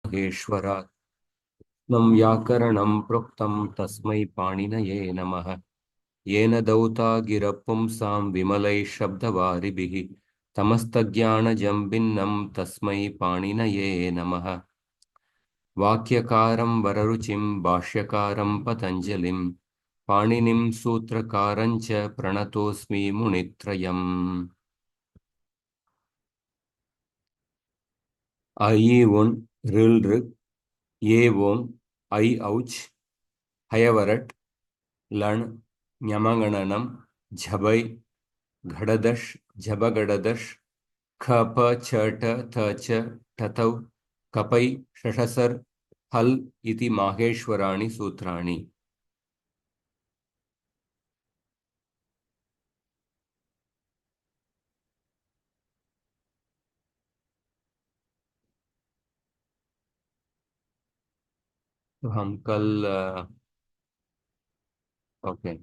महेश्वरात् नं व्याकरणं प्रोक्तं तस्मै पाणिनये नमः। येन दौता गिरपुंसां विमलैः शब्दवारिभिः तमस्तज्ञानजं भिन्नं तस्मै पाणिनये नमः। वाक्यकारं वररुचिं भाष्यकारं पतञ्जलिं पाणिनिं सूत्रकारं च प्रणतोऽस्मि मुनित्रयम्। ऐ उन् ऋल् ऋक् ये ओं ऐ औच् हयवरट् लण् ञमगणनं झबै घडदश् झबगडदश् खप छ ट थ च ठतौ कपै शशसर् हल् इति माहेश्वराणि सूत्राणि। तो हम कल ओके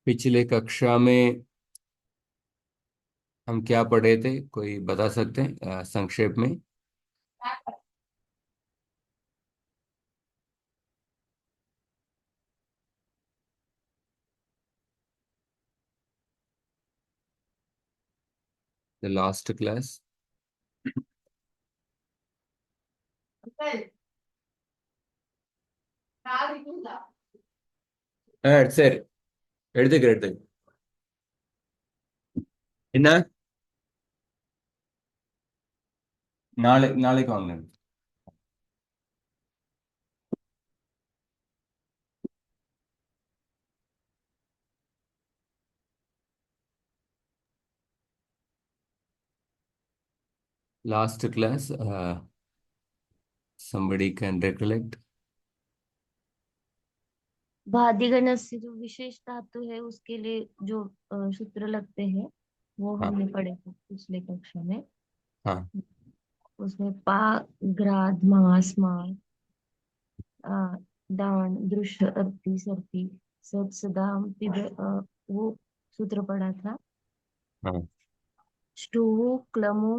पिछले कक्षा में हम क्या पढ़े थे, कोई बता सकते हैं संक्षेप में? द लास्ट क्लास சரி, எடுத்துக்கிறேன். என்ன நாளைக்கு வாங்க. Last class somebody can recollect? भादिगण से जो विशेष धातु है उसके लिए जो सूत्र लगते हैं वो हाँ हमने पढ़े थे पिछले कक्षा में। हाँ उसमें पा, ग्राद, मास, मा, आ, दान, दृश्य, अर्थी, सर्ती, सत, सदाम, वो सूत्र पढ़ा था। हाँ। स्टुवु, क्लमु,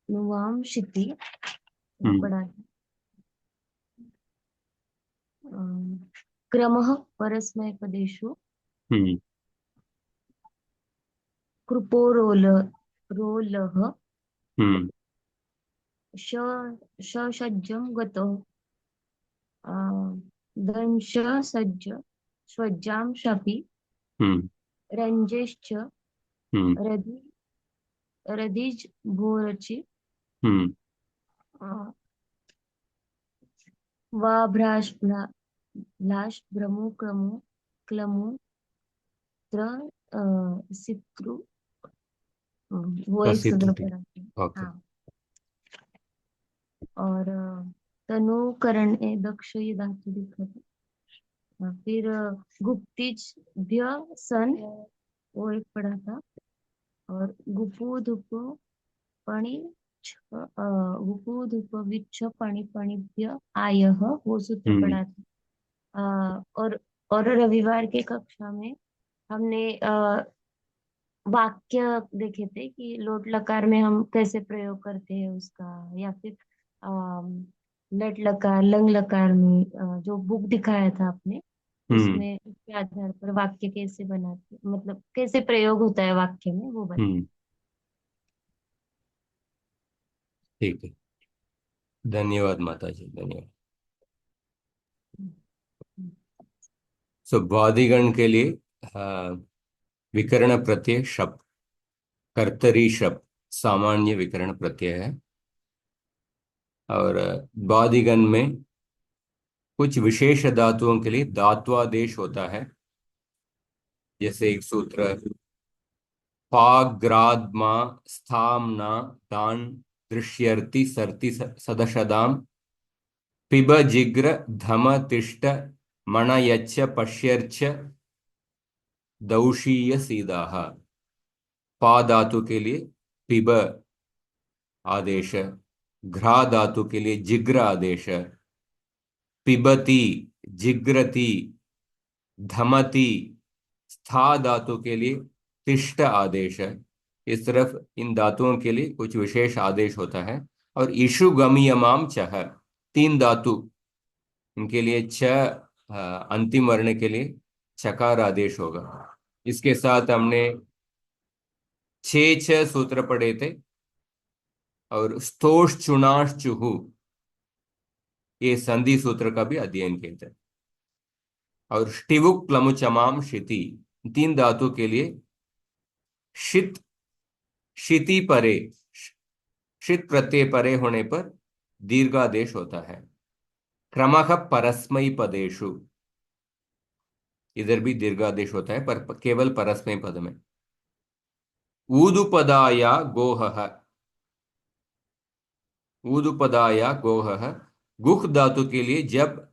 नुवाम, शिति, वो हम्म पढ़ा था। क्रमः परस्मैपदेषु हम्म कृपो रोल रोलः हम्म श सज्जं गतो दंश सज्ज स्वज्जां शपि हम्म रञ्जेश्च हम्म रधि रधिज भोरचि हम्म वा भ्राश भ्लाश भ्रमु क्रमु क्लमु त्र सिक्रु। वो एक सूत्र प्रसिद्धि। पढ़ा था। ओके। हाँ। और तनुकरण ए दक्ष ये धातु लिखा था। फिर गुप्तिज भ्य सन, वो एक पढ़ा था। और गुपु धुपु पणि गुपु धुप विच्छ पणि पणिभ्य आयः, वो सूत्र हम्म पढ़ा था। और रविवार के कक्षा में हमने वाक्य देखे थे कि लोट लकार में हम कैसे प्रयोग करते हैं उसका, या फिर लट लकार लंग लकार में जो बुक दिखाया था आपने, हम्म उसमें उसके आधार पर वाक्य कैसे बनाते, मतलब कैसे प्रयोग होता है वाक्य में, वो बताया। हम्म ठीक है, धन्यवाद माता जी, धन्यवाद। सो वादिगण के लिए विकर्ण प्रत्यय शब्द, कर्तरी शब्द सामान्य विकर्ण प्रत्यय है। और वादिगण में कुछ विशेष धातुओं के लिए धात्वादेश होता है। जैसे एक सूत्र पाग्राद्मा स्थाम्ना दान दृश्यर्ति सर्ति सदशदाम पिब जिग्र धम तिष्ठ मणयच्च पश्यर्च दौशीय सीदाह। पा धातु के लिए पिब आदेश, घ्रा धातु के लिए जिग्र आदेश, पिबती जिग्रति धमति, स्था धातु के लिए तिष्ठ आदेश है। इस तरफ इन धातुओं के लिए कुछ विशेष आदेश होता है। और इषु गमीयमाम चह, तीन धातु, इनके लिए च अंतिम वर्ण के लिए चकार आदेश होगा। इसके साथ हमने छह छह सूत्र पढ़े थे। और स्तोष चुनाश चुहु, ये संधि सूत्र का भी अध्ययन किया था। और ष्टिवुक प्लमुचमाम शिति, तीन धातु के लिए शित, शिति परे, शित प्रत्यय परे होने पर दीर्घादेश होता है। क्रमः परस्मै पदेषु, इधर भी दीर्घादेश होता है पर केवल परस्मै पद में। ऊदुपदाया गोहः, ऊदुपदाया गोहः, गुह धातु के लिए जब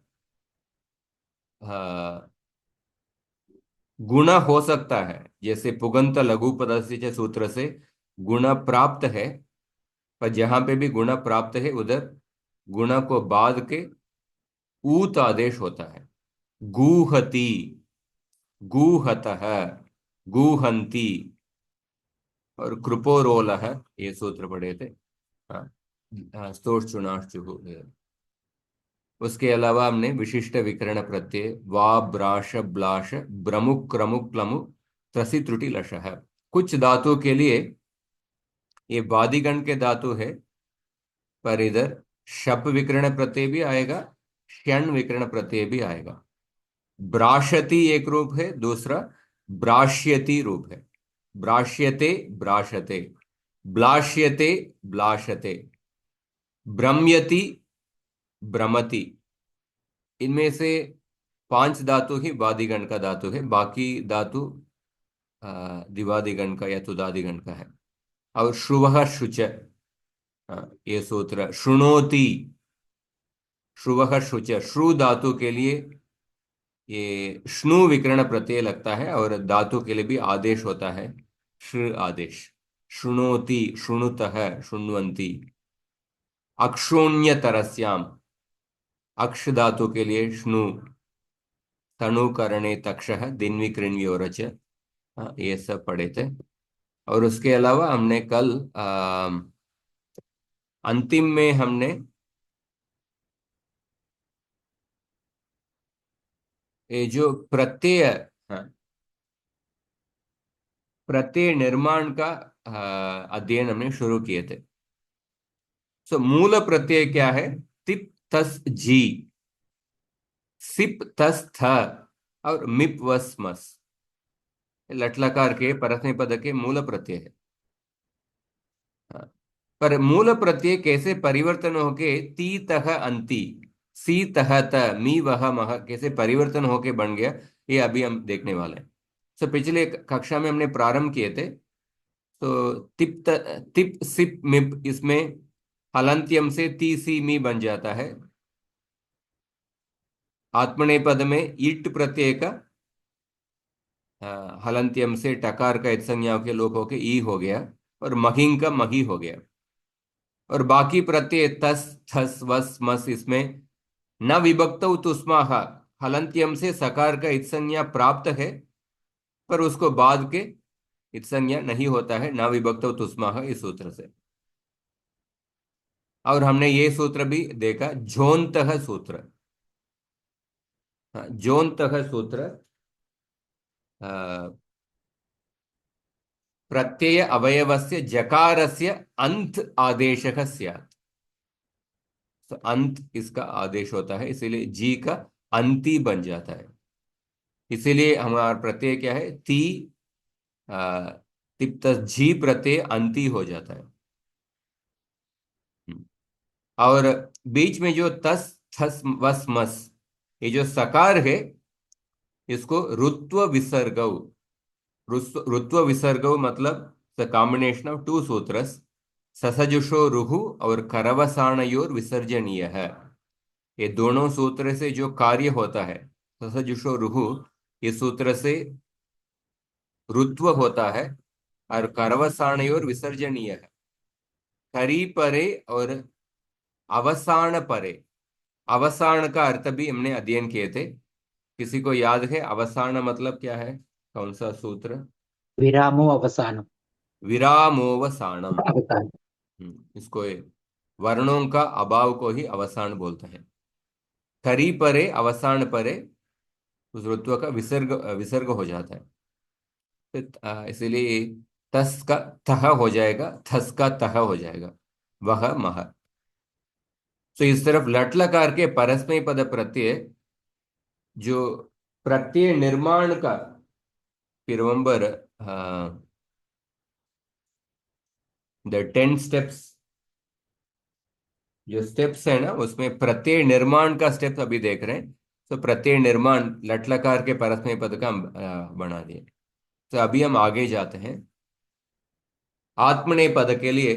गुण हो सकता है, जैसे पुगंत लघु पदस्य सूत्र से गुण प्राप्त है, पर जहां पे भी गुण प्राप्त है उधर गुण को बाद के ऊत आदेश होता है। गूहति, गूहतः, गूहंती और कृपोरोलः, ये सूत्र पढ़े थे। हाँ, स्तोष चुनाश चुहु। उसके अलावा हमने विशिष्ट विकर्ण प्रत्यय वा ब्राश ब्लाश ब्रमुक क्रमुक क्लमुक त्रसी त्रुटि लश है। कुछ धातु के लिए ये वादिगण के धातु है, पर इधर शप विकर्ण प्रत्यय भी आएगा, क्षण विकर्ण प्रत्यय भी आएगा। ब्राशति एक रूप है, दूसरा ब्राश्यति रूप है। ब्राश्यते, ब्राशते, ब्लाश्यते, ब्लाशते, भ्रम्यति, भ्रमति। इनमें से पांच धातु ही वादिगण का धातु है, बाकी धातु दिवादिगण का या तुदादिगण का है। और श्रुवः शुच, ये सूत्र शृणोति, श्रुवः शुच, श्रु धातु के लिए ये श्नु विकर्ण प्रत्यय लगता है और धातु के लिए भी आदेश होता है, श्र आदेश। शृणोति, शृणुतः, शृण्वन्ति। अक्षोण्यतरस्याम, अक्ष धातु के लिए श्नु, तनुकरणे तक्षः, दिन्वी कृण्वी और च, ये सब पढ़े थे। और उसके अलावा हमने कल अंतिम में हमने ये जो प्रत्यय, हाँ, प्रत्यय निर्माण का अध्ययन हमने शुरू किए थे। सो मूल प्रत्यय क्या है? तिप तस जी, सिप तस थ और मिप वस मस, लटलकार के परस्मै पद के मूल प्रत्यय है। हाँ, पर मूल प्रत्यय कैसे परिवर्तन होके ती तह अंति, सी तह त, मी वह मह कैसे परिवर्तन होके बन गया, ये अभी हम देखने वाले हैं। सो पिछले कक्षा में हमने प्रारंभ किए थे। तो तिप सिप मिप, इसमें हलंत्यम से ती सी मी बन जाता है। आत्मनेपद में ईट प्रत्यय का हलंत्यम से टकार का संज्ञा के लोप होके ई हो गया और महिंग का मही हो गया। और बाकी प्रत्यय तस थस वस मस, इसमें न विभक्त तुष्माह, हलंत्यम से सकार का संज्ञा प्राप्त है पर उसको बाद के संज्ञा नहीं होता है, न विभक्त तुष्माह, इस सूत्र से। और हमने ये सूत्र भी देखा, झोंतः सूत्र। झोंतः सूत्र प्रत्यय अवयवस्य जकारस्य अंत आदेशः स्यात्। तो अंत इसका आदेश होता है, इसीलिए जी का अंति बन जाता है। इसीलिए हमारा प्रत्यय क्या है? ती तिप्त जी प्रत्यय अंति हो जाता है। और बीच में जो तस थस वस मस, ये जो सकार है, इसको रुत्व विसर्ग, रुत्व विसर्ग मतलब the combination of to sutras, ससजुषो रुहु और करवसाणयोर विसर्जनीय है। ये दोनों सूत्र से जो कार्य होता है, ससजुषो रुहु, ये सूत्र से रुत्व होता है और करवसाणयोर विसर्जनीय है। करी परे और अवसाण परे, अवसाण का अर्थ भी हमने अध्ययन किए थे। किसी को याद है अवसान मतलब क्या है? कौन सा सूत्र? विरामो अवसानम। विरामोवसानम। अवसान। इसको वर्णों का अभाव को ही अवसान बोलते हैं। करी परे अवसान परे उस ऋतु का विसर्ग विसर्ग हो जाता है। इसीलिए तस का तह हो जाएगा, थस का तह हो जाएगा, वह मह। तो इस तरफ लट लकार के परस्मय पद प्रत्यय, जो प्रत्यय निर्माण का, फिर रिमेंबर द 10 स्टेप्स, जो स्टेप्स है ना उसमें प्रत्यय निर्माण का स्टेप अभी देख रहे हैं। तो प्रत्यय निर्माण लट लकार के परस्मय पद का हम बना दिए। तो अभी हम आगे जाते हैं। आत्मनेय पद के लिए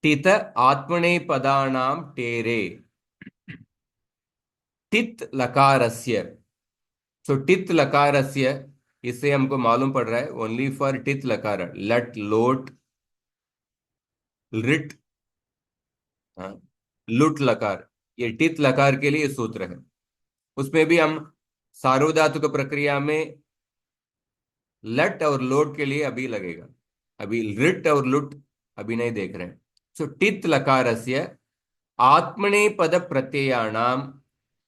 टित आत्मनेय पदानाम टेरे टित लकारस्य। सो टित लकारस्य, इससे हमको मालूम पड़ रहा है ओनली फॉर टित लकार, लट लोट लिट, हाँ, लुट लकार, ये टित लकार के लिए सूत्र है। उसमें भी हम सार्वधातुक प्रक्रिया में लट और लोट के लिए अभी लगेगा। अभी लिट और लुट अभी नहीं देख रहे हैं। सो टित लकारस्य आत्मनेपद प्रत्ययाणाम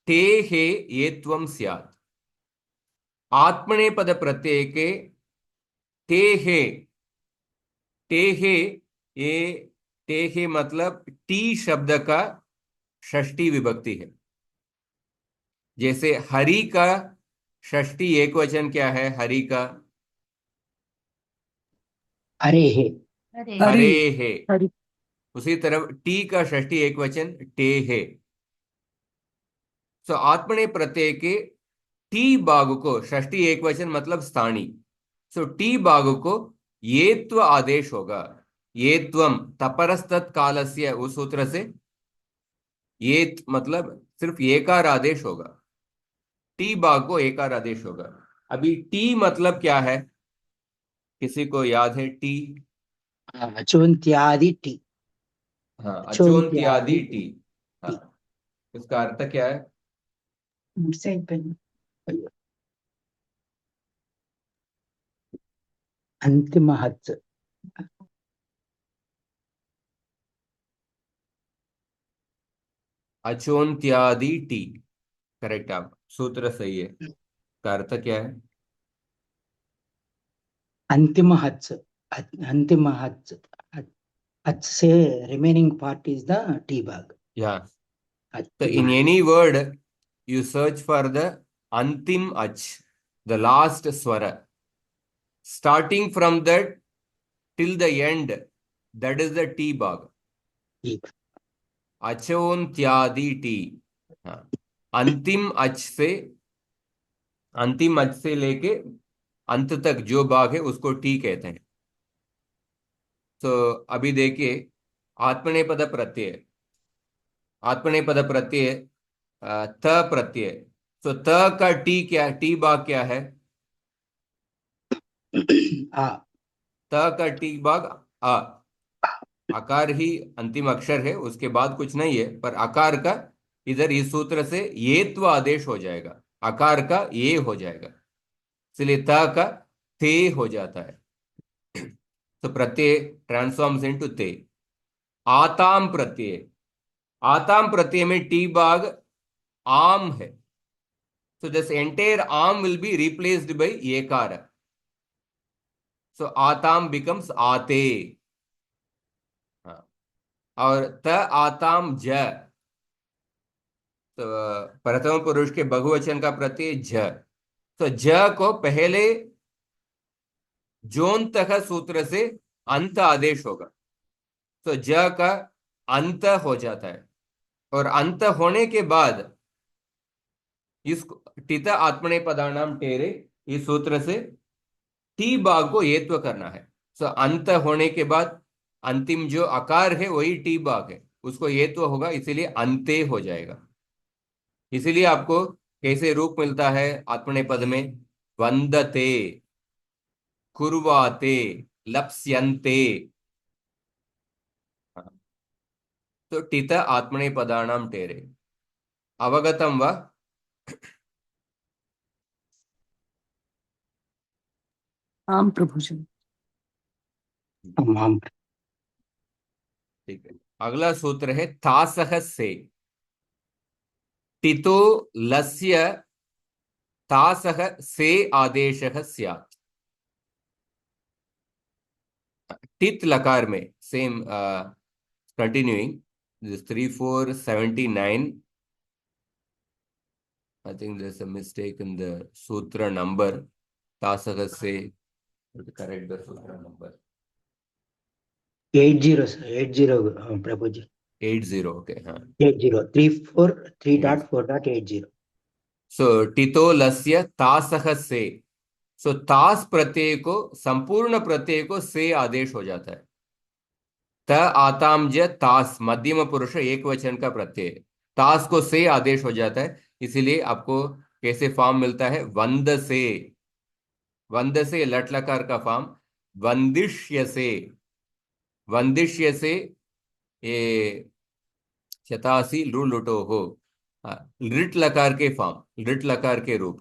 ते हे येत्वं स्यात्। आत्मनेपद प्रत्यय के ते हे, ते हे, ये ते हे मतलब टी शब्द का षष्ठी विभक्ति है। जैसे हरि का षष्ठी एक वचन क्या है? हरि का अरे हे। अरे अरे। हरे है। अरे। उसी तरफ टी का षष्ठी एक वचन टे है। सो आत्मने प्रत्यय के टी भाग को षष्ठी एक वचन मतलब स्थानी। सो टी भाग को येत्व आदेश होगा। येत्वम तपरस्तत् कालस्य, उस सूत्र से येत मतलब सिर्फ एकार आदेश होगा। टी भाग को एकार आदेश होगा। अभी टी मतलब क्या है? किसी को याद है टी? अचोन्त्यादि टी। हाँ, अचोन्त्यादि अचोन्त्यादि टी। हाँ, टी। इसका अर्थ क्या है? सही पेन। अंतिमः च। अचोन्त्यादि टी, करेक्ट। आप सूत्र सही है। का अर्थ क्या है? अंतिमः च। अंतिमः च। अच से रिमेनिंग पार्ट इज द टी भाग। या तो इन अंतिमः। Any word you search for the antim ach, the last swara, starting from that till the end, that is the t bhag, ठीक। achontyadi t। हाँ, अंतिम अच से, अंतिम अच से लेके अंत तक जो भाग है उसको टी कहते हैं। तो अभी देखिए आत्मनेपद प्रत्यय, आत्मनेपद प्रत्यय त प्रत्यय। तो त का टी क्या, टी भाग क्या है? आ। त का टी भाग अ। आकार ही अंतिम अक्षर है, उसके बाद कुछ नहीं है, पर आकार का इधर इस सूत्र से येत्व आदेश हो जाएगा, आकार का ये हो जाएगा, इसलिए त का ते हो जाता है। तो प्रत्यय ट्रांसफॉर्म्स इनटू ते। आताम प्रत्यय, आताम प्रत्यय में टी भाग आम है। सो दिस एंटायर आम विल बी रिप्लेस्ड बाय एकार। सो आताम बिकम्स आते। हाँ, और त आताम ज, तो प्रथम पुरुष के बहुवचन का प्रत्यय झ। तो झ को पहले जोन सूत्र से अंत आदेश होगा। तो झ का अंत हो जाता है, और अंत होने के बाद इस टित आत्मने पदानाम टेरे, इस सूत्र से टी भाग को येत्व करना है। सो अंत होने के बाद अंतिम जो आकार है वही टी भाग है, उसको येत्व होगा, इसीलिए अंते हो जाएगा। इसीलिए आपको कैसे रूप मिलता है आत्मने पद में? वंदते, कुर्वाते, लप्स्यन्ते। तो टित आत्मने पदानाम टेरे। अवगतम वा? आम प्रभु जी। आम। ठीक है, अगला सूत्र है तासह से। टितो लस्य तासह से आदेशः स्यात्। टित लकार में same, continuing this 3479, I think there's a mistake in the sutra number. तासह से, correct the sutra number. 80 sir, 80 Prabhu ji. 80, okay, हाँ। 80 3.4.80। सो टितो लस्य तासह से। सो तास प्रत्यय को, संपूर्ण प्रत्यय को से आदेश हो जाता है। त आताम ज तास मध्यम पुरुष एक वचन का प्रत्यय, तास को से आदेश हो जाता है, इसीलिए आपको कैसे फॉर्म मिलता है, वंद से। वंद से लट लकार का फॉर्म वंदिष्य से। वंदिष्य से ये शतासी लु लुटो हो, लिट लकार के फॉर्म, लिट लकार के रूप,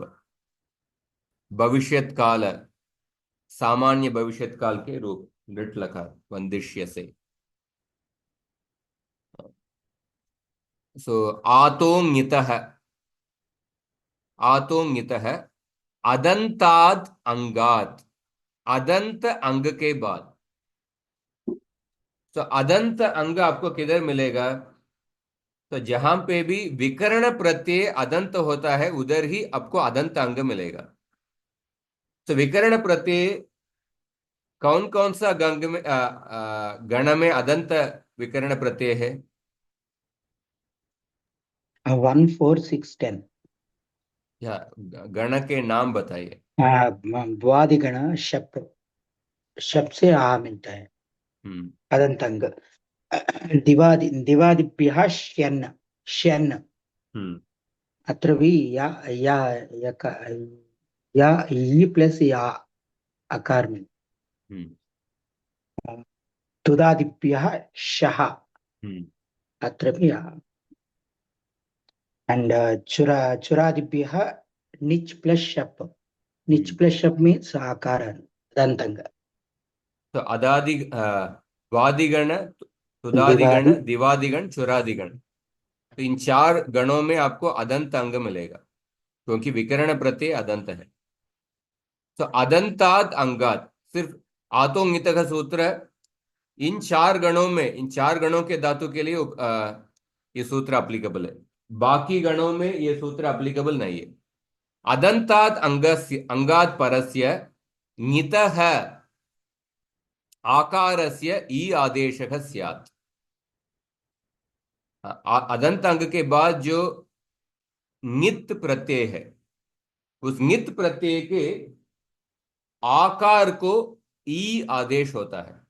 भविष्यत काल, सामान्य भविष्यत काल के रूप, लिट लकार वंदिष्य से। सो आतोंगितः, आतोंगितः अदंताद अंगात, अदंत अंग के बाद। तो अदंत अंग आपको किधर मिलेगा, तो जहां पे भी विकर्ण प्रत्यय अदंत होता है उधर ही आपको अदंत अंग मिलेगा। तो विकर्ण प्रत्यय कौन कौन सा गंग में, गण में अदंत विकर्ण प्रत्यय है? 1 4 6 10। या गण के नाम बताइए। भ्वादिगण शप, शप से आ मिलता है हम्म अदंतंग। दिवादिभ्यः श्यन्, श्यन्। हम्म अत्र भी या यक, या ई प्लस या अकार में। हम्म तुदादिभ्यः शः, हम्म अत्र भी या। एंड चुरादिभ्यः निच प्लस शप, निच प्लस शप मीन्स आकार अदंतंग। तो अदादि, वादिगण, तुदादिगण, दिवादि दिवादिगण, चुरादिगण, तो इन चार गणों में आपको अदंत अंग मिलेगा, क्योंकि विकर्ण प्रत्यय अदंत है। तो अदंताद अंगात, सिर्फ आतोंगित का सूत्र है। इन चार गणों में, इन चार गणों के धातु के लिए ये सूत्र अप्लीकेबल है, बाकी गणों में ये सूत्र अप्लीकेबल नहीं है। अदंताद अंगस्य, अंगात परस्य ङितः आकारस्य ई आदेशः स्यात्। अदंत अंग के बाद जो ङित प्रत्यय है, उस ङित प्रत्यय के आकार को ई आदेश होता है।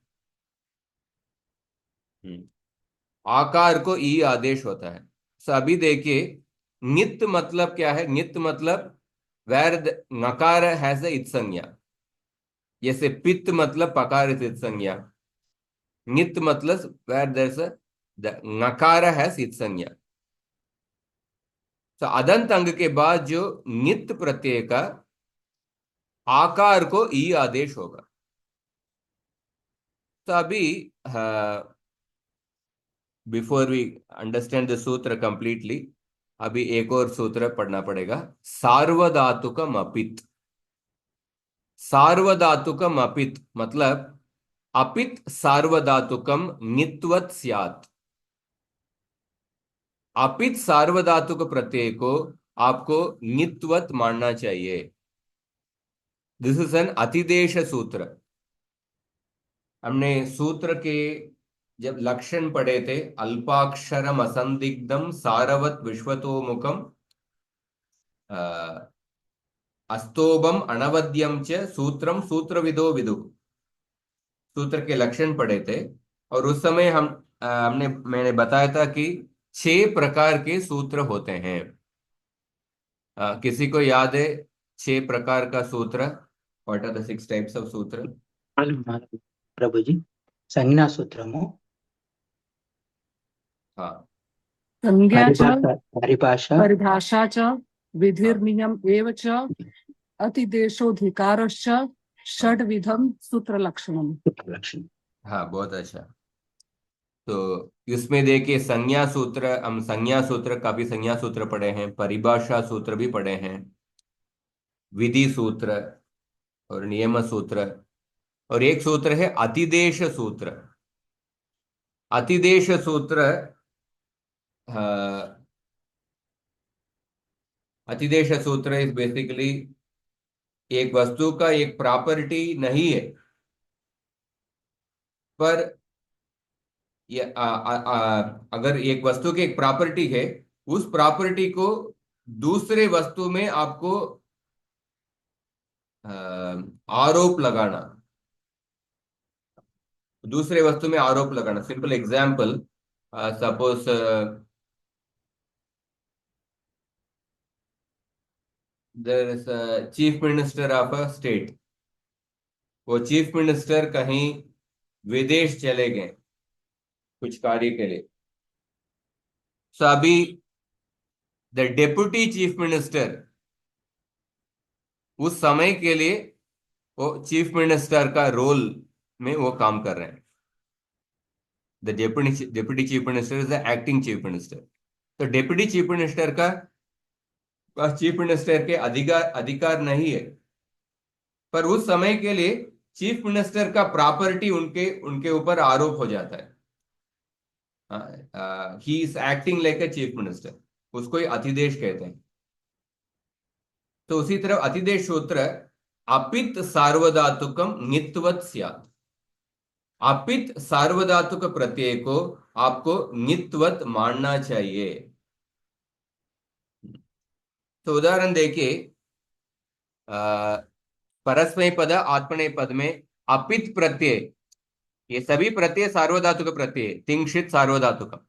आकार को ई आदेश होता है। सो अभी देखिए, ङित मतलब क्या है? ङित मतलब वेर द नकार हैज अ इत् संज्ञा, जैसे पित्त मतलब पकार इत् संज्ञा। ङित मतलब वेर देयर इज द नकार हैज इत् संज्ञा। तो अदंत अंग के बाद जो ङित प्रत्यय का आकार को ई आदेश होगा। तो अभी बिफोर वी अंडरस्टैंड द सूत्र कंप्लीटली, अभी एक और सूत्र पढ़ना पड़ेगा, सार्वधातुकम अपित। सार्वधातुकम अपित मतलब अपित सार्वधातुकम ङित्वत् स्यात्। अपित सार्वधातुक प्रत्यय को आपको ङित्वत् मानना चाहिए। दिस इज एन अतिदेश सूत्र। हमने सूत्र के जब लक्षण पढ़े थे, अल्पाक्षरम असंदिग्धम सारवत विश्वतोमुखम अस्तोभम अनवद्यम च सूत्रम सूत्रविदो विदु, सूत्र के लक्षण पढ़े थे। और उस समय मैंने बताया था कि 6 प्रकार के सूत्र होते हैं। किसी को याद है 6 प्रकार का सूत्र? What are the 6 types of sutra? Prabhu जी, संज्ञा सूत्रमो, हाँ, संज्ञा च, परिभाषा, परिभाषा च, हाँ, विधिर्नियम एव च, अतिदेशोऽधिकारश्च, षड्विधम सूत्र लक्षणम। लक्षण। हाँ, बहुत अच्छा। तो इसमें देखिए संज्ञा सूत्र, हम संज्ञा सूत्र, काफी संज्ञा सूत्र पढ़े हैं, परिभाषा सूत्र भी पढ़े हैं, विधि सूत्र और नियम सूत्र, और एक सूत्र है अतिदेश सूत्र। अतिदेश सूत्र, अतिदेश सूत्र इज बेसिकली एक वस्तु का एक प्रॉपर्टी नहीं है, पर ये अगर एक वस्तु की एक प्रॉपर्टी है, उस प्रॉपर्टी को दूसरे वस्तु में आपको अ, आरोप लगाना, दूसरे वस्तु में आरोप लगाना। Simple example, suppose there is chief minister of a state, वो चीफ मिनिस्टर कहीं विदेश चले गए कुछ कार्य के लिए। सो अभी द डेप्यूटी चीफ मिनिस्टर उस समय के लिए वो चीफ मिनिस्टर का रोल में वो काम कर रहे हैं। The deputy chief minister is the acting chief minister. तो डेप्यूटी चीफ मिनिस्टर का पास चीफ मिनिस्टर के अधिकार अधिकार नहीं है, पर उस समय के लिए चीफ मिनिस्टर का प्रॉपर्टी उनके उनके ऊपर आरोप हो जाता है। He is acting like a chief minister, उसको ही अतिदेश कहते हैं। तो उसी तरह अतिदेश सूत्र अपित सार्वधातुकम नित्वत स्यात्। अपित सार्वधातुक प्रत्यय को आपको नित्वत मानना चाहिए। तो उदाहरण देखिए, परस्मै पद आत्मनेय पद में अपित प्रत्यय, ये सभी प्रत्यय सार्वधातुक प्रत्यय, तिंशित सार्वधातुक,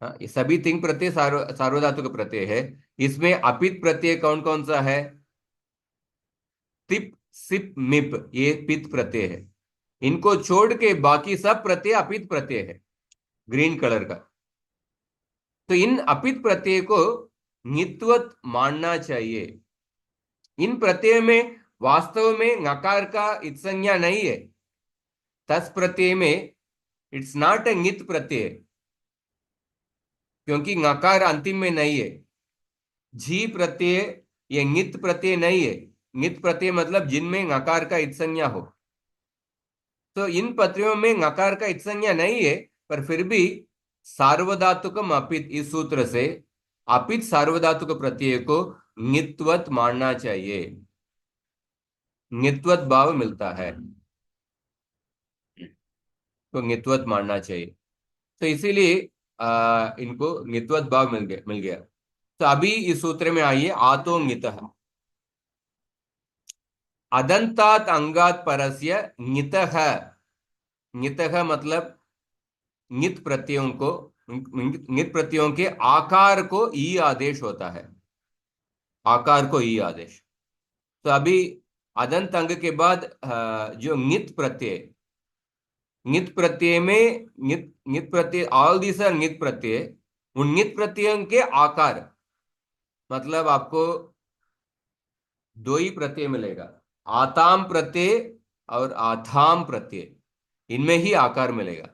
हाँ, ये सभी तिंग प्रत्यय सार्वधातुक प्रत्यय है। इसमें अपित प्रत्यय कौन कौन सा है? तिप सिप मिप, ये पित प्रत्यय है। इनको छोड़ के बाकी सब प्रत्यय अपित प्रत्यय है, ग्रीन कलर का। तो इन अपित प्रत्यय को नित्वत मानना चाहिए। इन प्रत्यय में वास्तव में नकार का इत्संज्ञा नहीं है। तस् प्रत्यय में इट्स नॉट ए नित प्रत्यय, क्योंकि नकार अंतिम में नहीं है। झी प्रत्यय ये नित प्रत्यय नहीं है। नित प्रत्यय मतलब जिनमें नकार का इत्संज्ञा हो। तो इन प्रत्ययों में नकार का इत्संज्ञा नहीं है, पर फिर भी सार्वधातुकम अपित, इस सूत्र से अपित सार्वधातुक प्रत्यय को नित्वत मानना चाहिए, नित्वत भाव मिलता है तो नित्वत मानना चाहिए। तो इसीलिए इनको नित्वत भाव मिल गया। तो अभी इस सूत्र में आइए, आतो नितः, अदंतात अंगात परस्य नितः। नितः मतलब नित प्रत्ययों को, नित प्रत्ययों के आकार को ई आदेश होता है, आकार को ई आदेश। तो अभी अदंत अंग के बाद जो नित प्रत्यय, नित प्रत्यय में नित प्रत्यय, ऑल दीस आर नित प्रत्यय। उन नित प्रत्ययों के आकार मतलब आपको दो ही प्रत्यय मिलेगा, आताम प्रत्यय और आथाम प्रत्यय, इनमें ही आकार मिलेगा।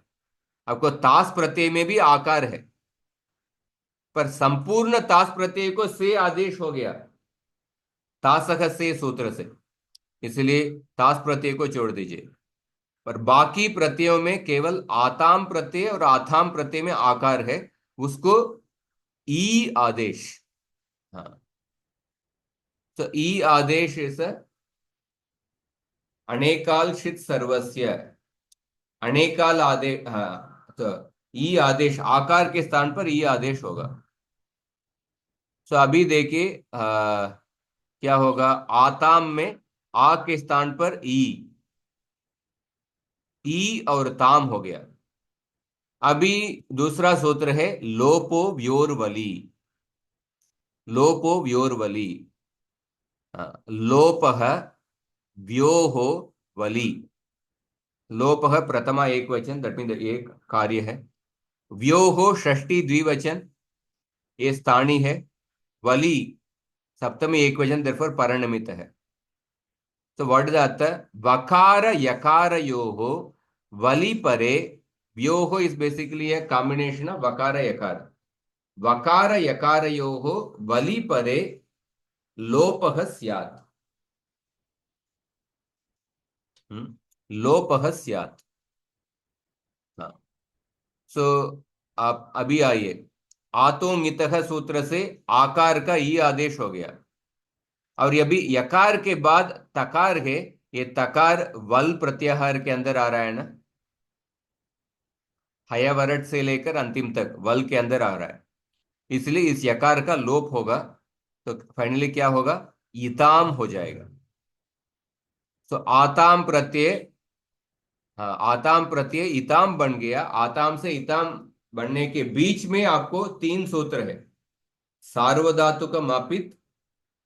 आपको तास प्रत्यय में भी आकार है, पर संपूर्ण तास प्रत्यय को से आदेश हो गया तासक से सूत्र से, इसलिए तास प्रत्यय को छोड़ दीजिए। पर बाकी प्रत्ययों में केवल आताम प्रत्यय और आथाम प्रत्यय में आकार है, उसको ई आदेश। हाँ, तो ई आदेश इस अनेकाल सर्वस्य, अनेकाल आदेश। हाँ, तो ई आदेश आकार के स्थान पर ई आदेश होगा। तो अभी देखिए क्या होगा, आताम में आ के स्थान पर ई और ताम हो गया। अभी दूसरा सूत्र है लोपो व्योरवली, लोपो व्योरवली, लोपः व्योहो वली। लोपः प्रथमा एक वचन, दैट मीन एक कार्य है। व्योहो षष्ठी द्विवचन, ये स्थानी है। वली सप्तमी एक वचन, देयरफॉर परिणमित है। So what is the artha? Vakara yakarayoho vali pare. Vyoho is basically a combination of vakara yakara. Vakara yakarayoho vali pare lopah syat. लोपः स्यात्. हाँ. सो आप अभी आइए, आतोंगितः सूत्र से आकार का ई आदेश हो गया, और ये भी यकार के बाद तकार है, ये तकार वल प्रत्याहार के अंदर आ रहा है ना, हयावरट से लेकर अंतिम तक वल के अंदर आ रहा है, इसलिए इस यकार का लोप होगा, तो फाइनली क्या होगा, इताम हो जाएगा. तो आताम प्रत्यय, हाँ, आताम प्रत्यय इताम बन गया. आताम से इताम बनने के बीच में आपको तीन सूत्र है, सार्वधातुक मापित,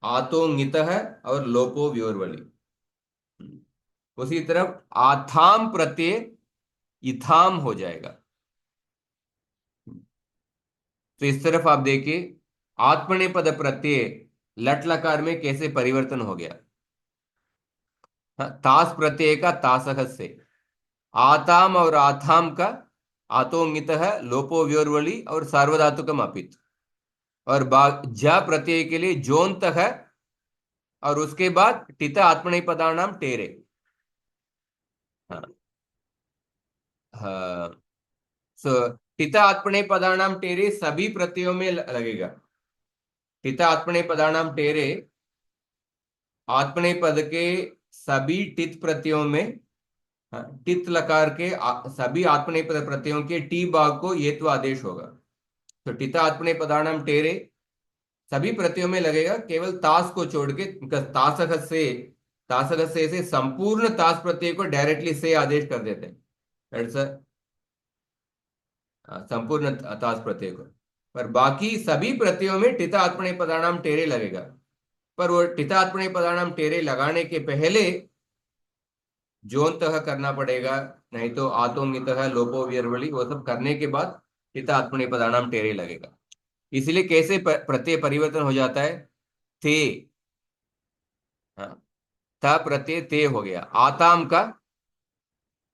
आतोंगित है और लोपो व्योरवली. उसी तरफ आथाम प्रत्यय इथाम हो जाएगा. तो इस तरफ आप देखिए आत्मनेपद प्रत्यय लट लकार में कैसे परिवर्तन हो गया. हाँ, तास प्रत्यय का तासह से, आताम और आथाम का आतोंगित है, लोपो व्योरवली और सार्वधातुक मापित, और जा प्रत्यय के लिए जोंत है, और उसके बाद टित आत्मनेपदानाम टेरे. हाँ, हाँ. सो टित आत्मनेपदानाम टेरे सभी प्रत्ययों में लगेगा. टित आत्मनेपदानाम टेरे आत्मनेपद के सभी टित प्रत्ययों में, टित लकार के सभी आत्मनेपद प्रत्ययों के टी भाग को येत्व आदेश होगा. तो टित आत्मनेपदानाम टेरे सभी प्रत्ययों में लगेगा, केवल तास को छोड़ के, तासक से संपूर्ण तास प्रत्यय को डायरेक्टली से आदेश कर देते हैं. संपूर्ण तास प्रत्यय को, पर बाकी सभी प्रत्ययों में टिता आत्मने पदानाम टेरे लगेगा. पर वो टिता आत्मने पदानाम टेरे लगाने के पहले जोंतः करना पड़ेगा, नहीं तो आतोंगितः लोपो व्यर्वली वो सब करने के बाद टिता आत्मने पदानाम टेरे लगेगा. इसलिए कैसे प्रत्यय परिवर्तन हो जाता है, थे, था प्रत्यय ते हो गया. आताम का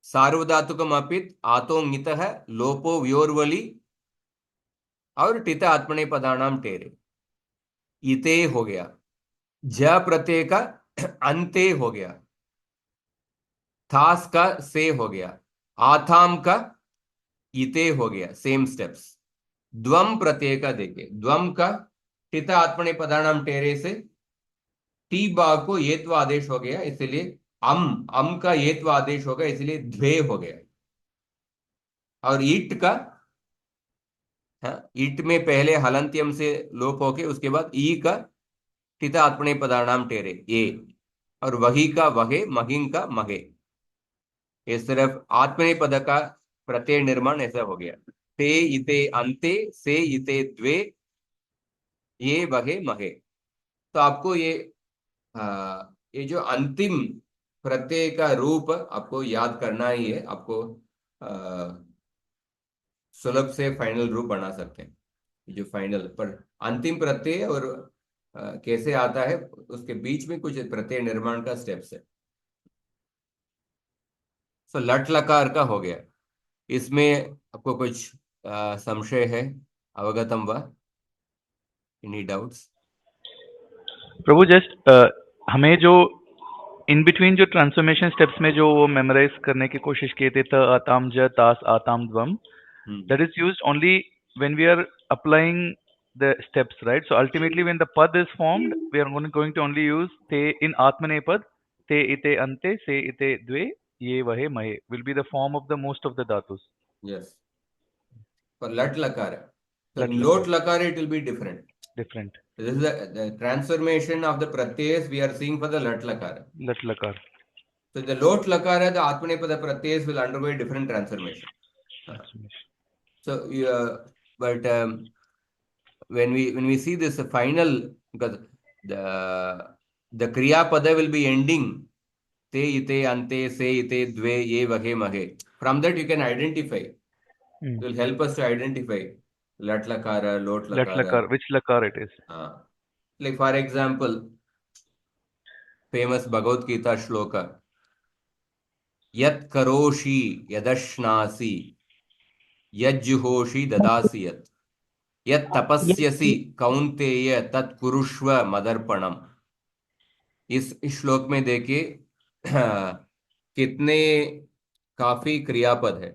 सार्वधातुक मापित, आतोंगित है, लोपो व्योरवली और टित आत्मने पदानाम टेरे, इते हो गया. ज प्रत्यय का अंते हो गया, थास का से हो गया, आथाम का इते हो गया. Same steps. द्वम प्रत्यय का देखिए, द्वम का टित आत्मने पदानाम टेरे से टी बाग को येत्व आदेश हो गया, इसलिए अम का येत्व आदेश हो गया, इसलिए द्वे हो गया. और ईट का, ईट में पहले हलंत्यम से लोप होके उसके बाद ई का टित आत्मने पदानाम टेरे ए, और वही का वहे, महिंग का महे. इस तरफ आत्मने पद का प्रत्यय निर्माण ऐसा हो गया. ते इते अंते, से इते द्वे, ये वहे महे. तो आपको ये जो अंतिम प्रत्यय का रूप आपको याद करना ही है. आपको सुलभ से फाइनल रूप बना सकते हैं. जो फाइनल पर अंतिम प्रत्यय और कैसे आता है, उसके बीच में कुछ प्रत्यय निर्माण का स्टेप्स है. सो लट लकार का हो गया. इसमें आपको कुछ संशय है, अवगतम वा, एनी डाउट्स? प्रभु जस्ट हमें जो इन बिटवीन जो ट्रांसफॉर्मेशन स्टेप्स में जो वो मेमोराइज करने की कोशिश किए थे, त आताम ज तास आताम द्वम, that is used only when we are applying the steps, right? So ultimately when the pad is formed, we are going to only use te in atmanepad, te ite ante, se ite dve, ye vahe mahe will be the form of the most of the dhatus. Yes. For lat lakara. So Lat lot lakara it will be different. Different. This is the transformation of the pratyas we are seeing for the lat lakara. Lat lakar. So the lot lakara, the atmanepada pratyas will undergo a different transformation. So but when we see this final, because the kriya pada will be ending te ite ante, se ite dve, ye vahe mahe. From that you can identify. It will help us to identify lat lakara, lot lakara. Lat lakar, which lakar it is. Like for example, famous Bhagavad Gita shloka, यत् करोषि यदश्नासि यज्जुहोषि ददासि यत्, यत् तपस्यसि कौन्तेय तत् कुरुष्व मदर्पणम। इस श्लोक में देखिए कितने काफी क्रियापद है।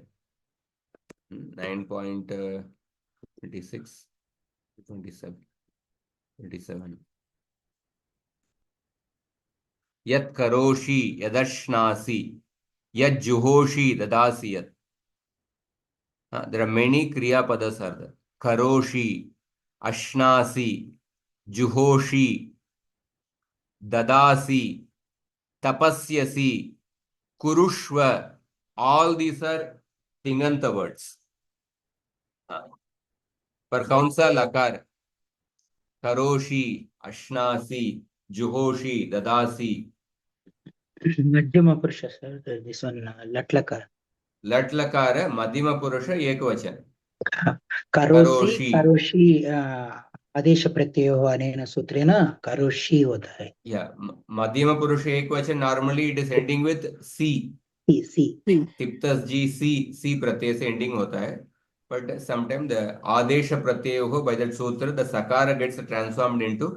9.26 27 27। यत् करोषि यदश्नासि यज्जुहोषि ददासि यत्। देयर आर मेनी क्रियापदस आर देयर। करोषि, अश्नासि, जुहोषि, ददासि, तपस्यसि, कुरुष्व, ऑल दीस आर तिङंत वर्ड्स। पर कौन सा लकार? करोषि, अश्नासि, जुहोषि, ददासि। मध्यम पुरुष सर, दिस वन लट्लकार। लट लकार है मध्यम पुरुष एक वचन। करोषि करोषि, करोषि आदेश प्रत्ययो अनेन सूत्रेण करोषि होता है। या मध्यम पुरुष एक वचन, normally it is ending with सी। सी सी तिप्तस जी सी, सी प्रत्यय से एंडिंग होता है। बट समटाइम द आदेश प्रत्यय हो बाय दैट सूत्र द सकार गेट्स ट्रांसफॉर्म्ड इनटू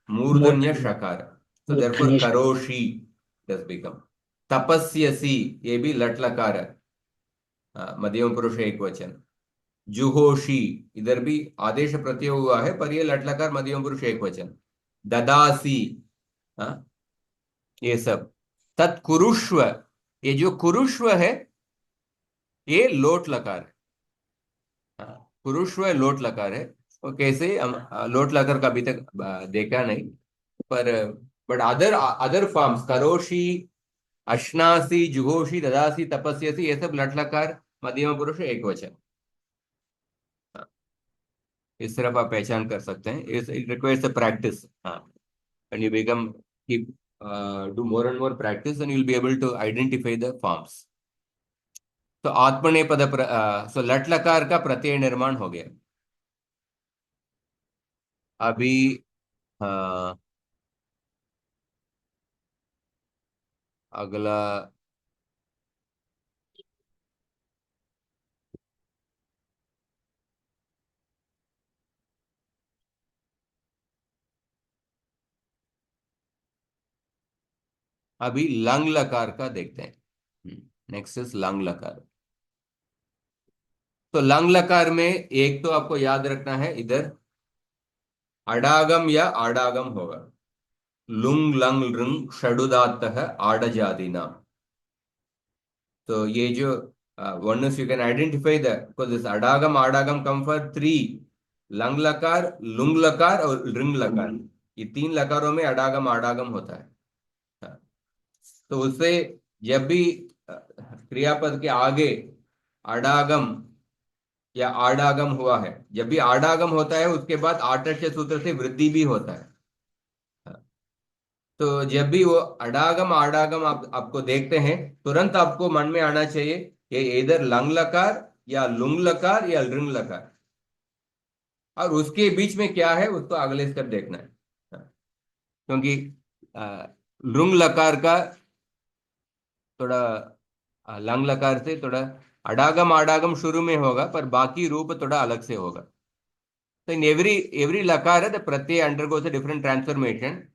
मूर्धन्य शकार। सो देयरफॉर करोषि डज बिकम। तपस्यसि, ये भी लट लकार है, मध्यम पुरुष एक वचन। जुहोषि, इधर भी आदेश प्रत्यय हुआ है पर ये लट लकार मध्यम पुरुष एक वचन। ददासी, ये सब। तत्कुरुष्व, ये जो कुरुष्व है ये लोट लकार है। कुरुष्व लोट लकार है। और कैसे हम लोट लकार का अभी तक देखा नहीं, पर बट अदर अदर फॉर्म्स करोषि, अश्नासी, जुहोषि, ददासी, तपस्यसी, ये सब लट लकार मध्यम पुरुष एक वचन। इस तरफ आप पहचान कर सकते हैं। It requires a practice. And you become keep do more and more practice and you will be able to identify the forms. तो आत्मनेपद सो लट लकार का प्रत्यय निर्माण हो गया। अभी अगला अभी लंग लकार का देखते हैं। नेक्स्ट इज लंग लकार। तो लंग लकार में एक तो आपको याद रखना है, इधर अडागम या आडागम होगा। लुंग लंग लृंग षडुदात आडजादिना। तो ये जो once you can identify that, because this adagam adagam come for three, lung लकार, लुंग लकार और लृंग लकार। ये तीन लकारों में अडागम आडागम होता है। तो उससे जब भी क्रियापद के आगे अडागम या आडागम हुआ है, जब भी आडागम होता है उसके बाद आटस्य सूत्र से वृद्धि भी होता है। तो जब भी वो अडागम आडागम आपको देखते हैं, तुरंत आपको मन में आना चाहिए ये इधर लंग लकार या लुंग लकार या लृंग लकार, और उसके बीच में क्या है उसको अगले स्टेप देखना है। क्योंकि लृंग लकार का थोड़ा लंग लकार से थोड़ा अडागम आडागम शुरू में होगा, पर बाकी रूप थोड़ा अलग से होगा। तो इन एवरी लकार the Pratyaya undergoes a different transformation.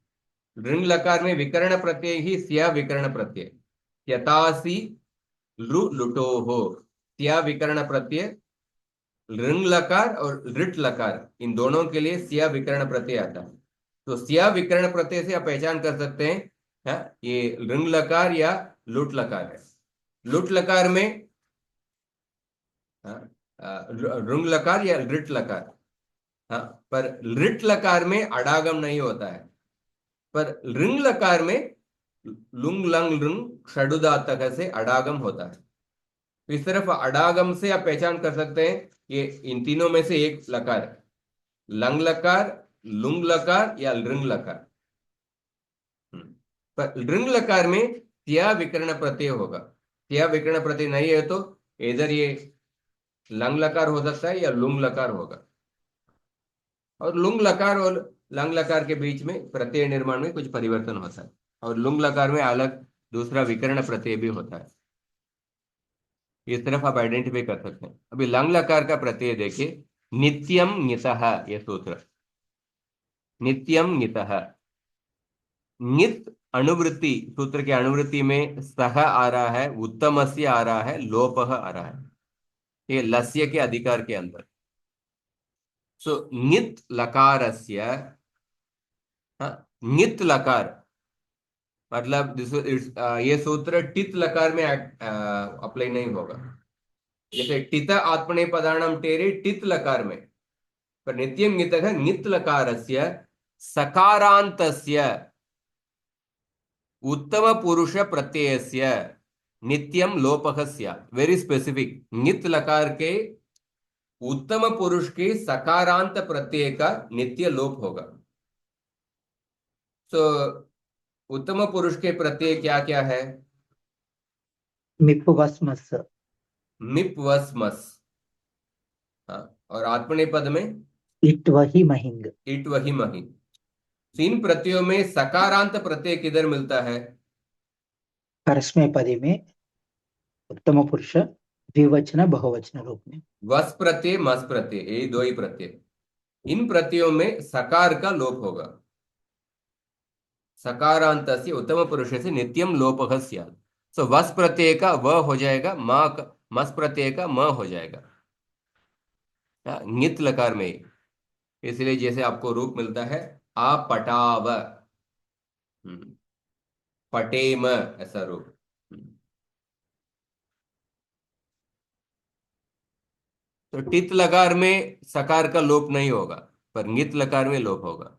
लृंग लकार में विकर्ण प्रत्यय ही स्या विकर्ण प्रत्यय। यतासी लु लुटो हो, स्या विकर्ण प्रत्यय। लृंग लकार और लृट लकार, इन दोनों के लिए स्या विकर्ण प्रत्यय आता है। तो स्या विकर्ण प्रत्यय से आप पहचान कर सकते हैं, ये लृंग लकार या लुट लकार है। लुट लकार में लृंग लकार या लृट लकार, पर लृट लकार में अडागम नहीं होता है, पर लृंग लकार में लुंग लंग लृंग षडुदातक से अडागम होता है। तो इस तरफ अडागम से आप पहचान कर सकते हैं ये इन तीनों में से एक लकार है, लंग लकार, लुंग लकार या लृंग लकार। पर लृंग लकार में त्या विकर्ण प्रत्यय होगा। त्या विकर्ण प्रत्यय नहीं है तो इधर ये लंग लकार हो सकता है या लुंग लकार होगा। और लुंग लकार और लंग लकार के बीच में प्रत्यय निर्माण में कुछ परिवर्तन होता है। और लुंग लकार में अलग दूसरा विकर्ण प्रत्यय भी होता है। इस तरफ आप आइडेंटिफाई कर सकते हैं। अभी लंग लकार का प्रत्यय देखिए, नित्यम ञितः, यह सूत्र नित्यम ञितः। ञित अनुवृत्ति, सूत्र की अनुवृत्ति में सह आ रहा है, उत्तमस्य आ रहा है, लोपः आ रहा है, ये लस्य के अधिकार के अंदर। सो ञित लकारस्य, ञित लकार मतलब ये सूत्र टित लकार में अप्लाई नहीं होगा। जैसे टित आत्मनेपदानां टेरे टित लकार में, पर नित्यम ञितः ञित लकारस्य सकारान्तस्य उत्तम पुरुष प्रत्ययस्य नित्यम लोपः स्यात्। वेरी स्पेसिफिक, ञित लकार के उत्तम पुरुष के सकारांत प्रत्यय का नित्य लोप होगा। तो उत्तम पुरुष के प्रत्यय क्या क्या है? मिप वस मस। मिप वस मस। हाँ, और आत्मनेपद में इट वही महिंग। इट वही मही। तीन प्रत्ययों में सकारांत प्रत्यय किधर मिलता है? परस्मै पदे में उत्तम पुरुष द्विवचन बहुवचन रूप में। वस प्रत्यय मस प्रत्यय, यही दो ही प्रत्यय। इन प्रत्ययों में सकार का लोप होगा। सकारांत से उत्तम पुरुष से नित्यम लोपः स्यात्। सो वस प्रत्यय का व हो जाएगा, मस प्रत्यय का म हो जाएगा ञित लकार में। इसलिए जैसे आपको रूप मिलता है आपटाव, पटेम, ऐसा रूप। तो टित लकार में सकार का लोप नहीं होगा, पर ञित लकार में लोप होगा।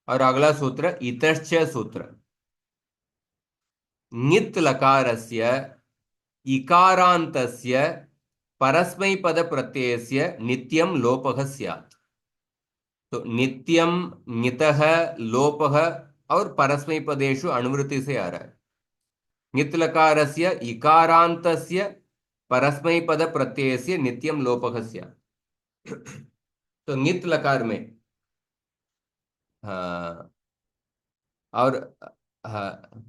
और अगला सूत्र इतश्च सूत्र, ञित लकारस्य इकारान्तस्य परस्मैपद प्रत्ययस्य नित्यम लोपः स्यात्। तो नित्यम, ञितः, लोपः और परस्मैपदेषु अनुवृत्ति से आ रहा है। ञित लकारस्य इकारान्तस्य परस्मैपद प्रत्ययस्य नित्यम लोपः स्यात्। तो ञित लकार में हाँ, और हाँ,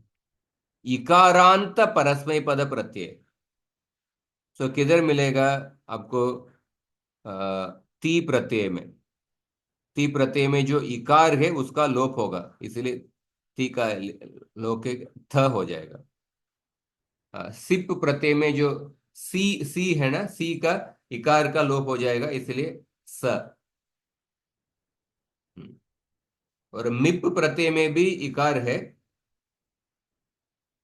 इकारांत परस्मैपद प्रत्यय, तो किधर मिलेगा आपको? ती प्रत्यय में। ती प्रत्यय में जो इकार है उसका लोप होगा, इसलिए ती का लोप के थ हो जाएगा। सिप प्रत्यय में जो सी है ना, सी का इकार का लोप हो जाएगा, इसलिए स। और मिप प्रत्यय में भी इकार है,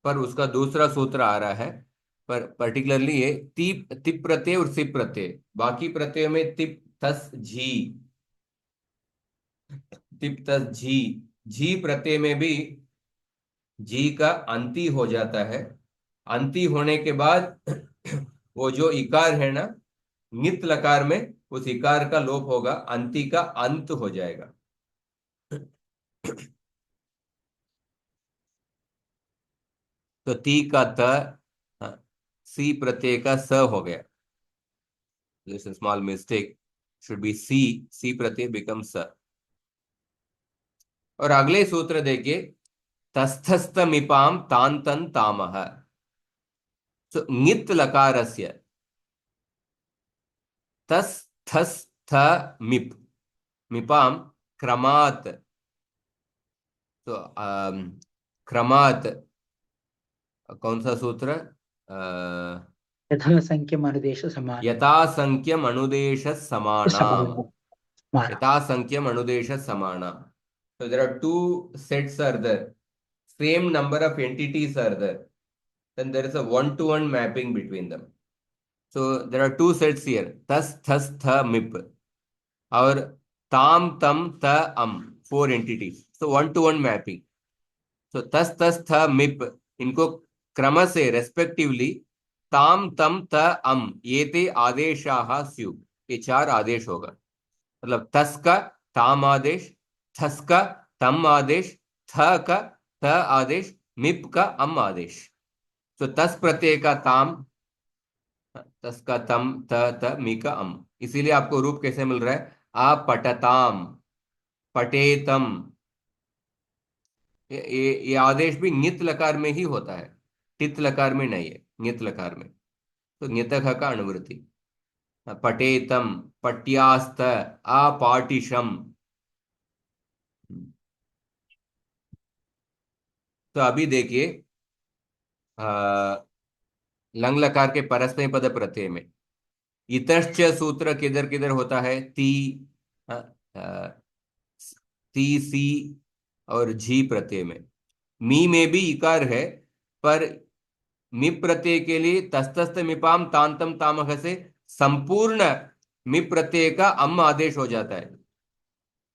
पर उसका दूसरा सूत्र आ रहा है। पर पर्टिकुलरली ये तिप प्रत्यय और सिप प्रत्यय, बाकी प्रत्ययों में तिप तस झी, तिप तस झी, झी प्रत्यय में भी जी का अंति हो जाता है। अंति होने के बाद वो जो इकार है ना, नित लकार में उस इकार का लोप होगा, अंति का अंत हो जाएगा। तो ती का त, हाँ, सी प्रत्यय का स हो गया। This small mistake, should be सी, सी प्रत्यय बिकम स। और अगले सूत्र देखिए, तस्थस्थमिपाम तांतन तामह। तो ङित लकारस्य तस थस थ मिप, मिपाम क्रमात्। तो क्रमात् कौन सा सूत्र? यथा संख्यम अनुदेश समान। यथा संख्यम अनुदेश समानाम, समान। समान। यथा संख्यम अनुदेश समानाम। So there are two sets are there, same number of entities are there, then there is a one-to-one mapping between them. So there are two sets here, tas thas tha mip, और tam tam ta am, four entities, so one-to-one mapping. So tas tas tha mip, इनको क्रम से respectively ताम तम त अम ये ते आदेशाः स्युः, ये चार आदेश होगा। मतलब तस का ताम आदेश, थस का तम आदेश, थ का त आदेश, मिप का अम आदेश। तो तस प्रत्यय का ताम, तस का तम, त मी का अम। इसीलिए आपको रूप कैसे मिल रहा है? अपटताम, पटेतम, ये आदेश भी ङित लकार में ही होता है, टित लकार में नहीं है, ङित लकार में। तो ङितः का अनुवृत्ति। पठेतम, पट्यास्त, अपाटिशम। तो अभी देखिए, लंग लकार के परस्मै पद प्रत्यय में इतश्च सूत्र किधर किधर होता है? ती, अ, अ, ती, सी और झी प्रत्यय में। मी में भी इकार है, पर मी प्रत्यय के लिए तस्तस्त मिपाम तांतम तामह से संपूर्ण मी प्रत्यय का अम आदेश हो जाता है।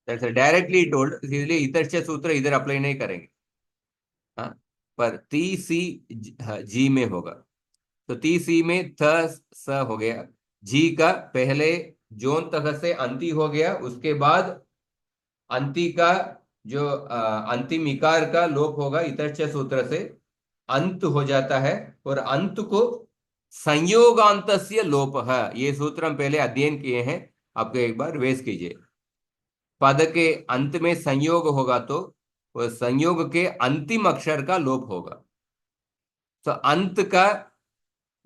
दैट्स डायरेक्टली टोल्ड, इसलिए इतश्च सूत्र इधर अप्लाई नहीं करेंगे। हाँ, पर ती सी जी में होगा। तो ती सी में थ स हो गया, जी का पहले जोन तक से अंति हो गया, उसके बाद अंति का जो अंतिम इकार का लोप होगा इतश्च सूत्र से, अंत हो जाता है। और अंत को संयोगांतस्य लोप है, ये सूत्र हम पहले अध्ययन किए हैं, आपको एक बार रिवाइज कीजिए। पद के अंत में संयोग होगा तो वह संयोग के अंतिम अक्षर का लोप होगा। तो अंत का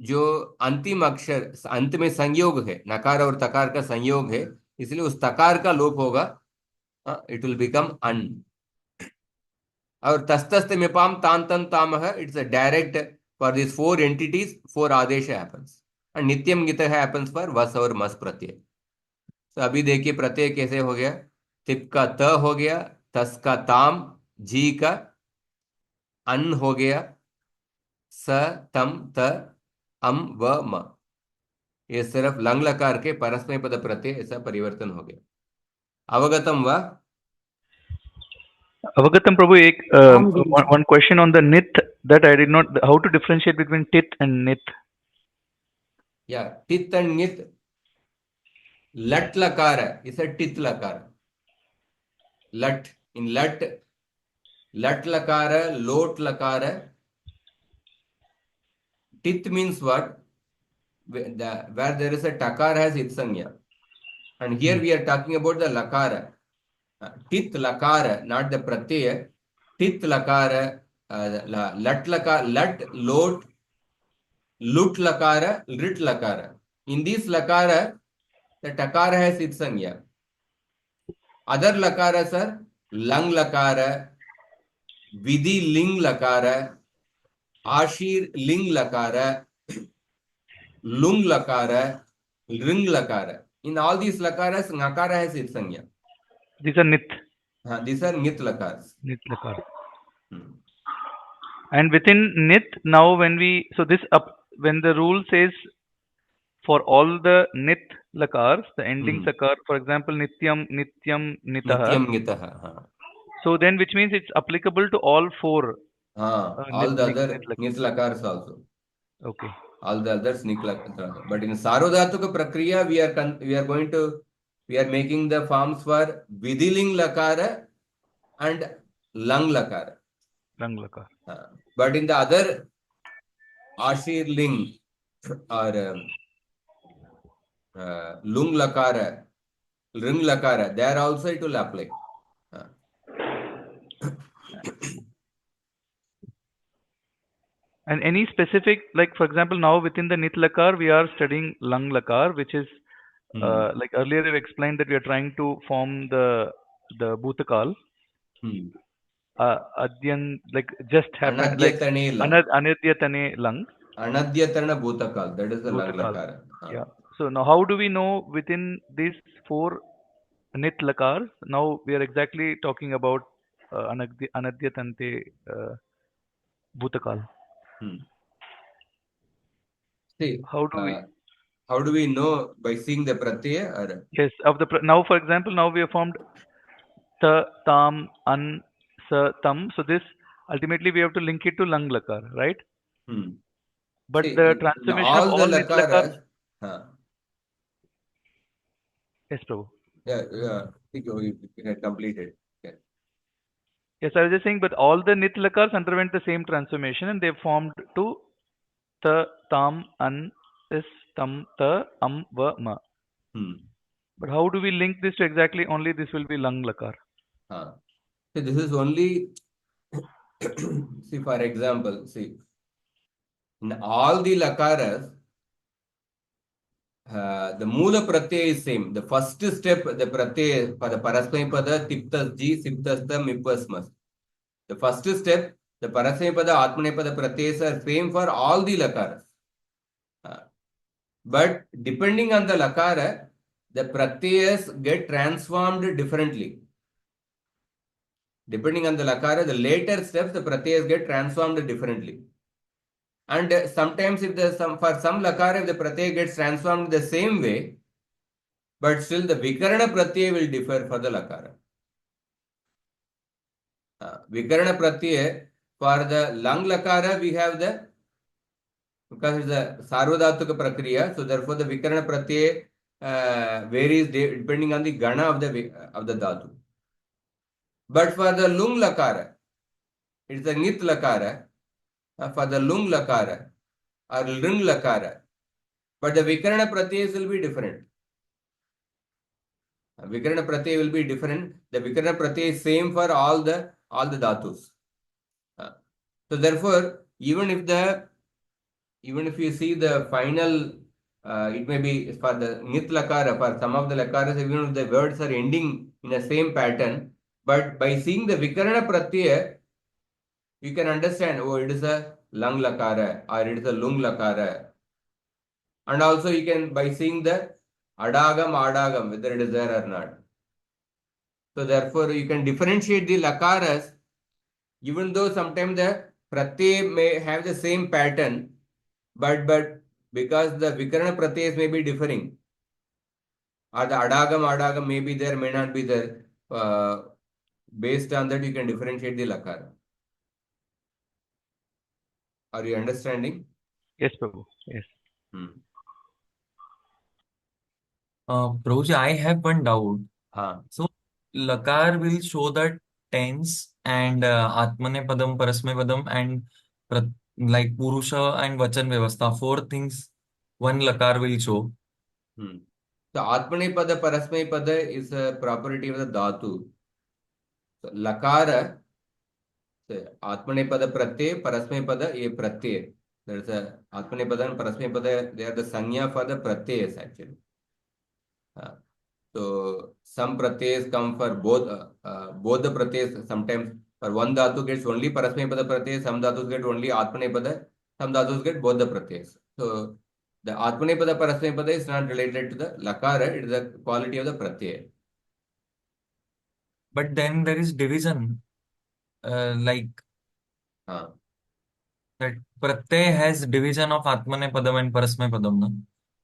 जो अंतिम अक्षर, अंत में संयोग है, नकार और तकार का संयोग है, इसलिए उस तकार का लोप होगा, इट विल बिकम अन। और तस्तस्त मिपाम तांतन तामह, it's a direct for this four entities, four आदेश हैपेंस। एंड नित्यम गित हैपेंस फॉर वस और मस प्रत्यय। तो अभी देखिए प्रत्यय कैसे हो गया। तिप का त हो गया, तस का ताम, जी का अन हो गया, स तम त अम व म। ये सिर्फ लंग लकार के परस्मै पद प्रत्यय ऐसा परिवर्तन हो गया। अवगतम व? Avagatam Prabhu, ek, आम गुरुजी। one question on the nit that I did not, how to differentiate between tit and nit? या टित एंड नित, लट लकार है, इसे टित लकार। लट, इन लट, लट लकार है, लोट लकार है। टित means what? Where there is a takar has its sanya, and here we are talking about the lakara. Tit lakara, not the pratyaya. Tit lakara, lat lakara, lat, lot, lut lakara, rit lakara. In this lakara, the takara has its sanya. Other lakaras are lang lakara, vidhi ling lakara, ashir ling lakara, lung lakara, ring lakara. In all these lakaras, ngakara has its sanya. These are nit, These are nit lakars. nit lakar. Hmm. And within nit, now when we, so this up, when the rule says for all the nit lakars, the ending sakar, for example, nityam, nityam, nitaha. Nityam nitaha. हाँ. So then, which means it's applicable to all four. All the other nit lakars also. Okay. All the others nit lakars. But in Sarvodhatuka Prakriya, we are making the forms for Vidiling lakara and Lang lakara. Lang lakar. But in the other Ashir ling or lung lakara, ring lakara, there also it will apply. And any specific, like for example, now within the nit lakar, we are studying lang lakar, which is like earlier we explained that we are trying to form the bhutakal. Adyan, like just happened, like anadyatane lang. Anadyatana bhutakal, that is the lang lakara. Yeah. So now how do we know within these four nit lakars, now we are exactly talking about anadyatante bhutakal. See, How do we know? By seeing the pratyaya? Or? Yes, of the now for example, now we have formed ta, tam, an, sa, tam. So this ultimately we have to link it to lang lakar, right? But See, the transformation of all nit lakar. Yes, Prabhu. Yeah, you had completed. Okay. Yes, I was just saying, but all the nit lakars underwent the same transformation and they formed to ta, tam, an, is, tam, ta, va, ma. But how do we link this to exactly only this will be lang lakar? So this is only See, for example, see, in all the lakaras, the Mula Pratyaya is same. The first step, the Pratyaya, for the Parasmaipada, Tiptas Ji, Siptasta, Mipasmas. The first step, the Parasmaipada, Atmanepada Pratyayas are same for all the lakaras. But depending on the lakara, the Pratyayas get transformed differently. Depending on the lakara, the later steps, the Pratyayas get transformed differently. And sometimes if there's for some lakara, if the pratyaya gets transformed the same way, but still the vikarana pratyaya will differ for the lakara. Vikarana pratyaya, for the lang lakara, we have the, because it's a sarvadhatuka prakriya, so therefore the vikarana pratyaya varies depending on the gana of the dhatu. But for the lung lakara, it's a nit lakara, for the lung lakara or lung lakara, but the vikarana pratyayas will be different. Vikarana pratyaya will be different. The vikarana pratyaya is same for all the dhatus. So therefore, even if you see the final, it may be for the nit lakara, for some of the lakaras, even if the words are ending in the same pattern, but by seeing the vikarana pratyaya, you can understand, oh, it is a lang lakara or it is a lung lakara. And also you can, by seeing the adagam, whether it is there or not. So therefore, you can differentiate the lakaras, even though sometimes the pratyay may have the same pattern, but because the vikarana pratyayas may be differing, or the adagam may be there, may not be there. Based on that, you can differentiate the lakara. Are you understanding? Yes, Prabhu. Yes. Prabhuji, I have one doubt. हाँ. So, Lakar will show the tense and Atmane Padam, Parasmay Padam, and like Purusha and Vachan Vyavastha. Four things one Lakar will show. So, Atmanepada, Parasmaipada is a property of the dhatu. So, lakara, Atmanepada pratyay, Parasmaipada, a pratyay. There is a Atmanepada and Parasmaipada, they are the sanya for the pratyayas actually. So some pratyayas come for both the pratyayas. Sometimes for one dhatu gets only Parasmaipada pratyay, some dhatus get only Atmanepada, some dhatus get both the pratyayas. So the Atmanepada Parasmaipada is not related to the lakara, it is the quality of the pratyay. But then there is division, like that Pratyay has division of Atmane Padam and Parasmay Padam, no?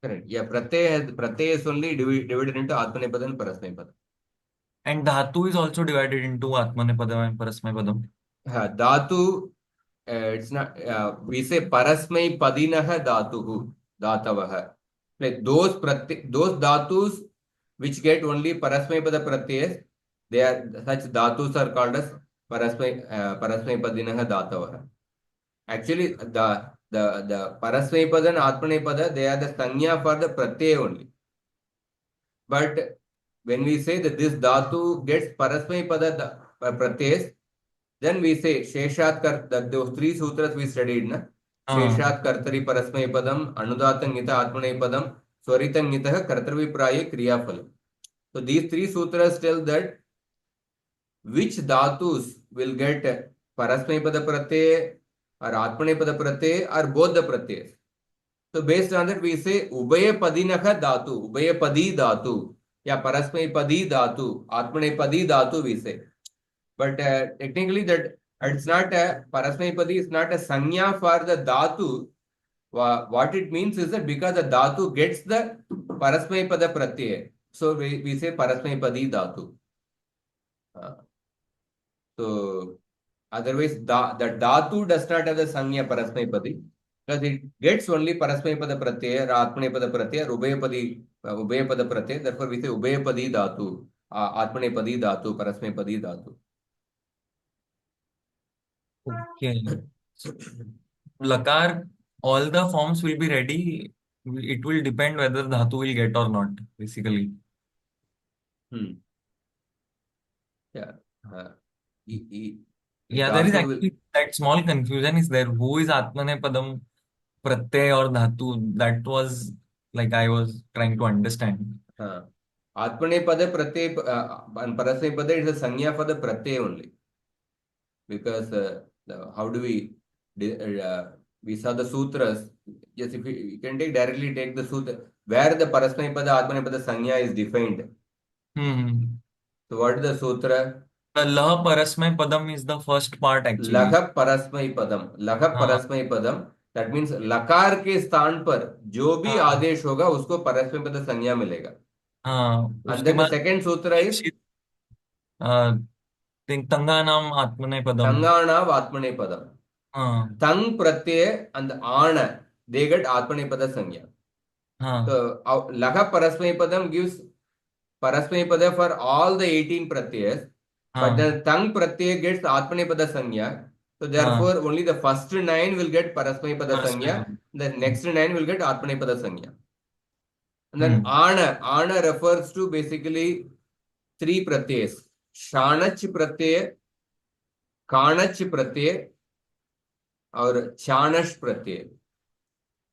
Correct. Yeah, pratyay is only divided into Atmanepada and Parasmaipada. And Dhatu is also divided into Atmane Padam and Parasmay Padam. Dhatu, it's not, we say Parasmai Padinaha Dhatuhu, Dhatavaha. Like those dhatus which get only Parasmaipada pratyayas, they are, such dhatus are called as Parasmaipadinaha Dhatavaha. Actually, the Parasmaipada and Atmanepada, they are the sanya for the pratyaya only. But when we say that this dhatu gets Parasmaipada pratyayas, then we say Sheshat that those three sutras we studied, na? Sheshat Kartari Parasmaipadam, Anudatan Gita Atmanepadam, Swaritan Gita Kartarvipraye Kriyaphalam. So these three sutras tell that which dhatus will get Parasmaipada pratyay or Atmanepada pratyay or both the pratyayas. So based on that we say Ubaya Padinaha dhatu, Ubaya Padi dhatu, yeah, Parasmai Padi dhatu, Atmane Padi dhatu we say. But technically that it's not a Parasmai Padi is not a sanya for the dhatu. What it means is that because the dhatu gets the Parasmai Pada pratyay, so we say Parasmai Padi dhatu. So otherwise the dhatu does not have the sanya Parasmai Padi, because it gets only Parasmaipada pratyay, Atmanepada pratyay, Ubayapada pratyay. Therefore, we say Ubayapadi dhatu, Atmanepadi dhatu, Parasmaipadi dhatu. Okay. Lakar, all the forms will be ready. It will depend whether Dhatu will get or not, basically. Yeah. Yeah, there is Dhatu will, actually that small confusion is there. Who is Atmanepadam, Pratyay or Dhatu? That was like I was trying to understand. Atmanepada Pratyay and Parasmapada is a Sanya for the Pratyay only. Because how do we saw the sutras. Yes, if we can directly take the sutra where the Parasmapada Atmanepada Sanya is defined. Hmm. So what is the sutra? The La Parasmay Padam is the first part actually. लघ परस्मै पदम, लघ हाँ परस्मै पदम, that means लकार के स्थान पर जो भी हाँ आदेश होगा उसको परस्मै पद संज्ञा मिलेगा. हाँ And उसके then the बाद second sutra is तंगानाम आत्मनेपदम. तंगाणाव आत्मनेपदम. हाँ Tang pratyay and ana, they get atmanepada sanya. हाँ So lagha parasmaipadam gives parasmaipada for all the 18 pratyas, but हाँ then tang pratyay gets atmanepada sanya. So हाँ therefore only the first 9 will get parasmaipada sanya, परस्मैपदम. the next 9 will get atmanepada sanya. And then hmm ana refers to basically 3 pratyas: shanach pratyay, kanach pratyay और चाणश प्रत्यय.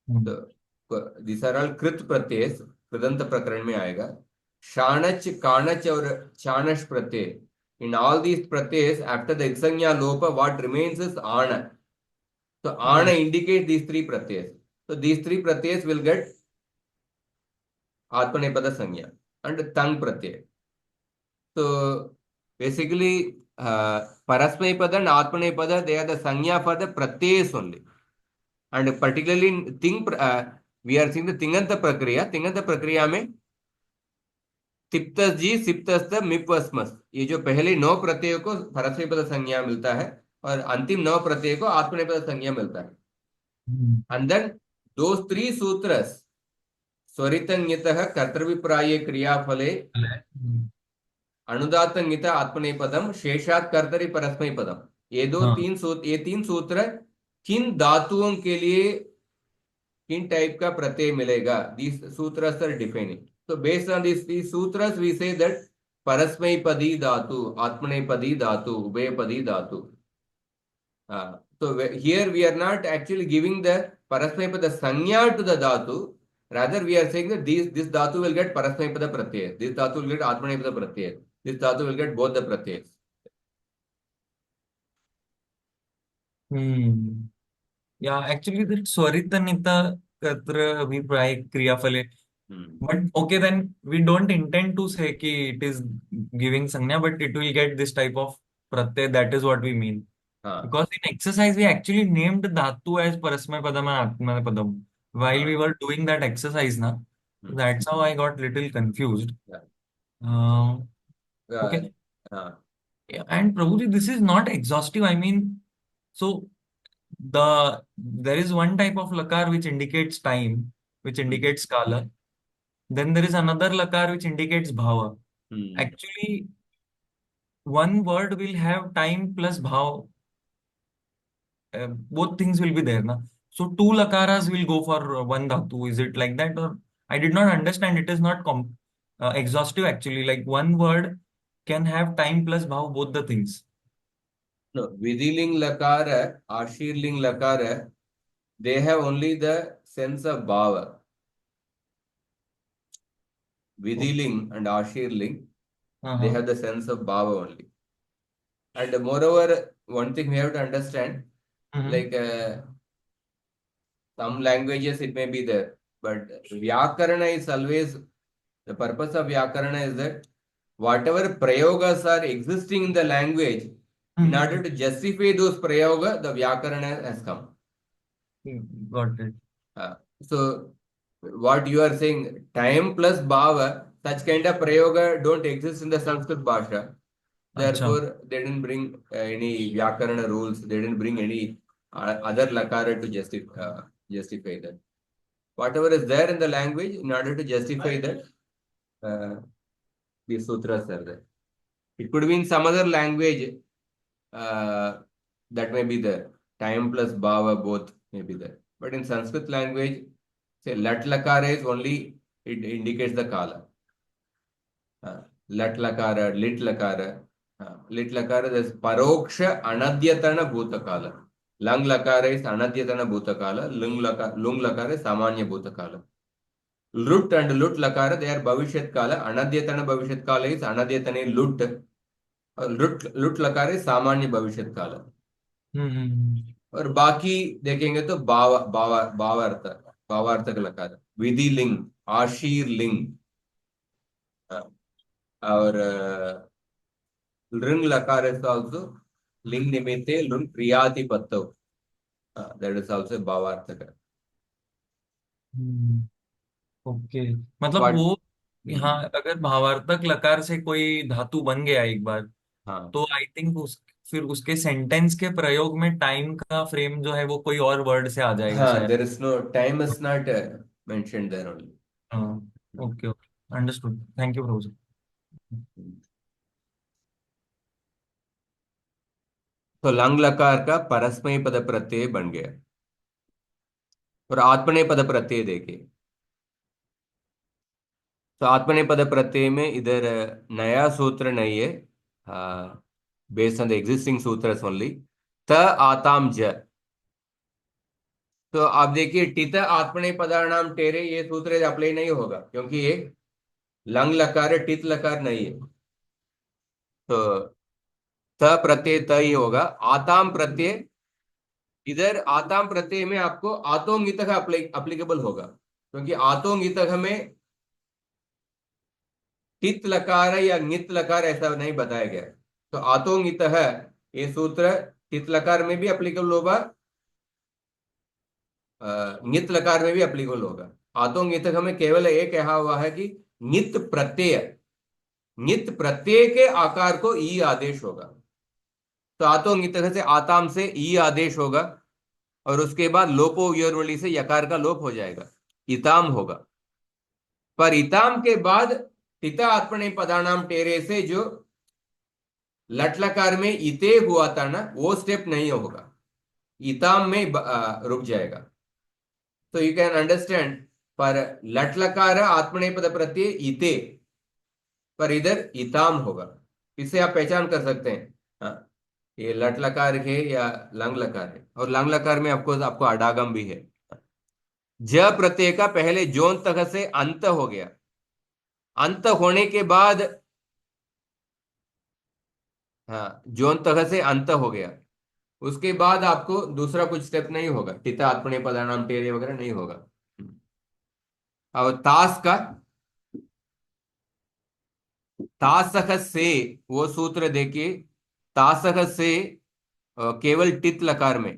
हम्म तो these are all कृत प्रत्यय, कृदंत प्रकरण में आएगा. शाणच, काणच और चाणश प्रत्यय. In all these pratyas, after the iksanya lopa, what remains is ana. So ana indicates these 3 pratyas. So these 3 pratyas will get atmanepada sanya and tang pratyay. So basically, parasmaipada and atmanepada, they are the sanya for the pratyas only. And particularly in we are seeing the Tinganta Prakriya में तिप्तस जी सिप्तस्त मिपस्मस, ये जो पहले 9 प्रत्ययों को परस्मैपद संज्ञा मिलता है और अंतिम 9 प्रत्यय को आत्मनेपद संज्ञा मिलता है. And then those 3 sutras, स्वरितंगितः कर्तृभिप्राये क्रियाफले अनुदातंगित आत्मनेपदम शेषात कर्तरि परस्मैपदम, ये 3 सूत्र किन धातुओं के लिए किन टाइप का प्रत्यय मिलेगा. These sutras are defining. So based on these sutras, we say that parasmaipadi dhatu, atmanepadi dhatu, ubhayapadi dhatu. So here we are not actually giving the parasmaipada sanya to the dhatu. Rather, we are saying that this dhatu will get parasmaipada pratyay. This dhatu will get atmanepada pratyay. This dhatu will get both the pratyas. Hmm. Yeah, actually that Swaritanita Katra Abhipraya Kriyafale. But okay, then we don't intend to say ki it is giving sanya, but it will get this type of pratyay. That is what we mean. Because in exercise we actually named dhatu as Parasmay Padam and Atmane Padam while we were doing that exercise na. So that's how I got little confused. Okay. Yeah, and Prabhuji, this is not exhaustive. I mean, so there is one type of lakar which indicates time, which indicates kala. Then there is another lakar which indicates bhava. Actually, one word will have time plus bhav. Both things will be there, na. So two lakaras will go for one dhatu. Is it like that? Or I did not understand. It is not exhaustive actually. Like one word can have time plus bhav, both the things. No, Vidiling Lakara, Ashirling Lakara, they have only the sense of bhava. Vidiling and Ashirling, they have the sense of bhava only. And moreover, one thing we have to understand, like some languages it may be there, but Vyakarana is always, the purpose of Vyakarana is that whatever prayogas are existing in the language, in order to justify those prayoga, the Vyakarana has come. Got it. So, what you are saying, time plus bhava, such kind of prayoga don't exist in the Sanskrit Bhasha. Therefore, they didn't bring any Vyakarana rules, they didn't bring any other lakara to justify that. Whatever is there in the language, in order to justify that, these sutras are there. It could be in some other language that may be there. Time plus bhava both may be there. But in Sanskrit language, say lat lakara is only, it indicates the kala. Lat lakara, lit lakara. लिट् लकार is परोक्ष अनद्यतन भूतकाल. Lung लकार is अनद्यतन भूतकाल. लुंग लकार is सामान्य भूतकाल. लुट and लुट लकार they are भविष्यत काल. अनद्यतन भविष्यत काल is अनद्यतने लुट. और लुट लकार is सामान्य भविष्यत काल. और बाकी देखेंगे तो भावार्थक लकार, विधि लिंग, आशीर लिंग, और लृंग लकार is also लिंग निमित्ते लृंग क्रियातिपत्तौ, that is also भावार्थक. ओके, मतलब What? वो यहाँ अगर भावार्थक लकार से कोई धातु बन गया एक बार, हाँ तो आई थिंक फिर उसके सेंटेंस के प्रयोग में टाइम का फ्रेम जो है वो कोई और वर्ड से आ जाएगा हाँ, शायद. there is no time is not mentioned there only. हाँ, okay okay, understood, thank you Prabhu ji. तो लंग लकार का परस्मय पद प्रत्यय बन गया. और आत्मनेय पद प्रत्यय देखिए. तो आत्मनेय पद प्रत्यय में इधर नया सूत्र नहीं है, बेस्ड ऑन द एग्जिस्टिंग सूत्र ओनली. त आताम ज. तो आप देखिए टित आत्मनेय पदानाम टेरे, ये सूत्र अप्लाई नहीं होगा क्योंकि ये लंग लकार है, टित लकार नहीं है. तो त प्रत्यय त ही होगा. आताम प्रत्यय, इधर आताम प्रत्यय में आपको आतोंगित अप्लीकेबल होगा क्योंकि आतोंगित में टित लकार या नित लकार ऐसा नहीं बताया गया. तो आतोंगित ये सूत्र टित लकार में भी अप्लीकेबल होगा, नित लकार में भी अप्लीकेबल होगा. आतोंगित में केवल एक कहा हुआ है कि नित प्रत्यय के आकार को ई आदेश होगा. तो आतोंगित से आताम से ई आदेश होगा और उसके बाद लोपो योरवली से यकार का लोप हो जाएगा, इताम होगा. पर इताम के बाद पिता आत्मनेय पदानाम टेरे से जो लट लकार में इते हुआ था ना, वो स्टेप नहीं होगा, इताम में रुक जाएगा. तो यू कैन अंडरस्टैंड, पर लट लकार आत्मनेय पद प्रत्यय इते, पर इधर इताम होगा. इससे आप पहचान कर सकते हैं, हाँ, ये लट लकार है या लंग लकार है. और लंग लकार में आपको अडागम भी है. ज प्रत्यय का पहले जोन तक से अंत हो गया. अंत होने के बाद, हाँ, जोन तक से अंत हो गया, उसके बाद आपको दूसरा कुछ स्टेप नहीं होगा, टिता आत्मनेय पदानाम टेरे वगैरह नहीं होगा. और तासक से वो सूत्र देखिए. तासक से केवल टित लकार में,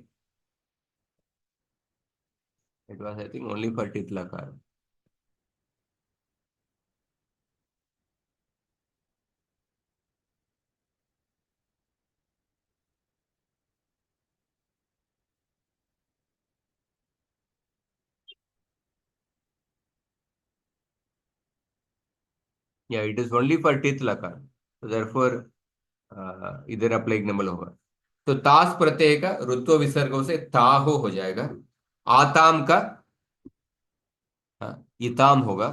it was I think only for टित लकार. Yeah it is only for टित लकार, तो देयरफॉर इधर अप्लीकेबल होगा. तो तास प्रत्यय का ऋत्व विसर्गों से ताहो हो जाएगा. आताम का इताम होगा.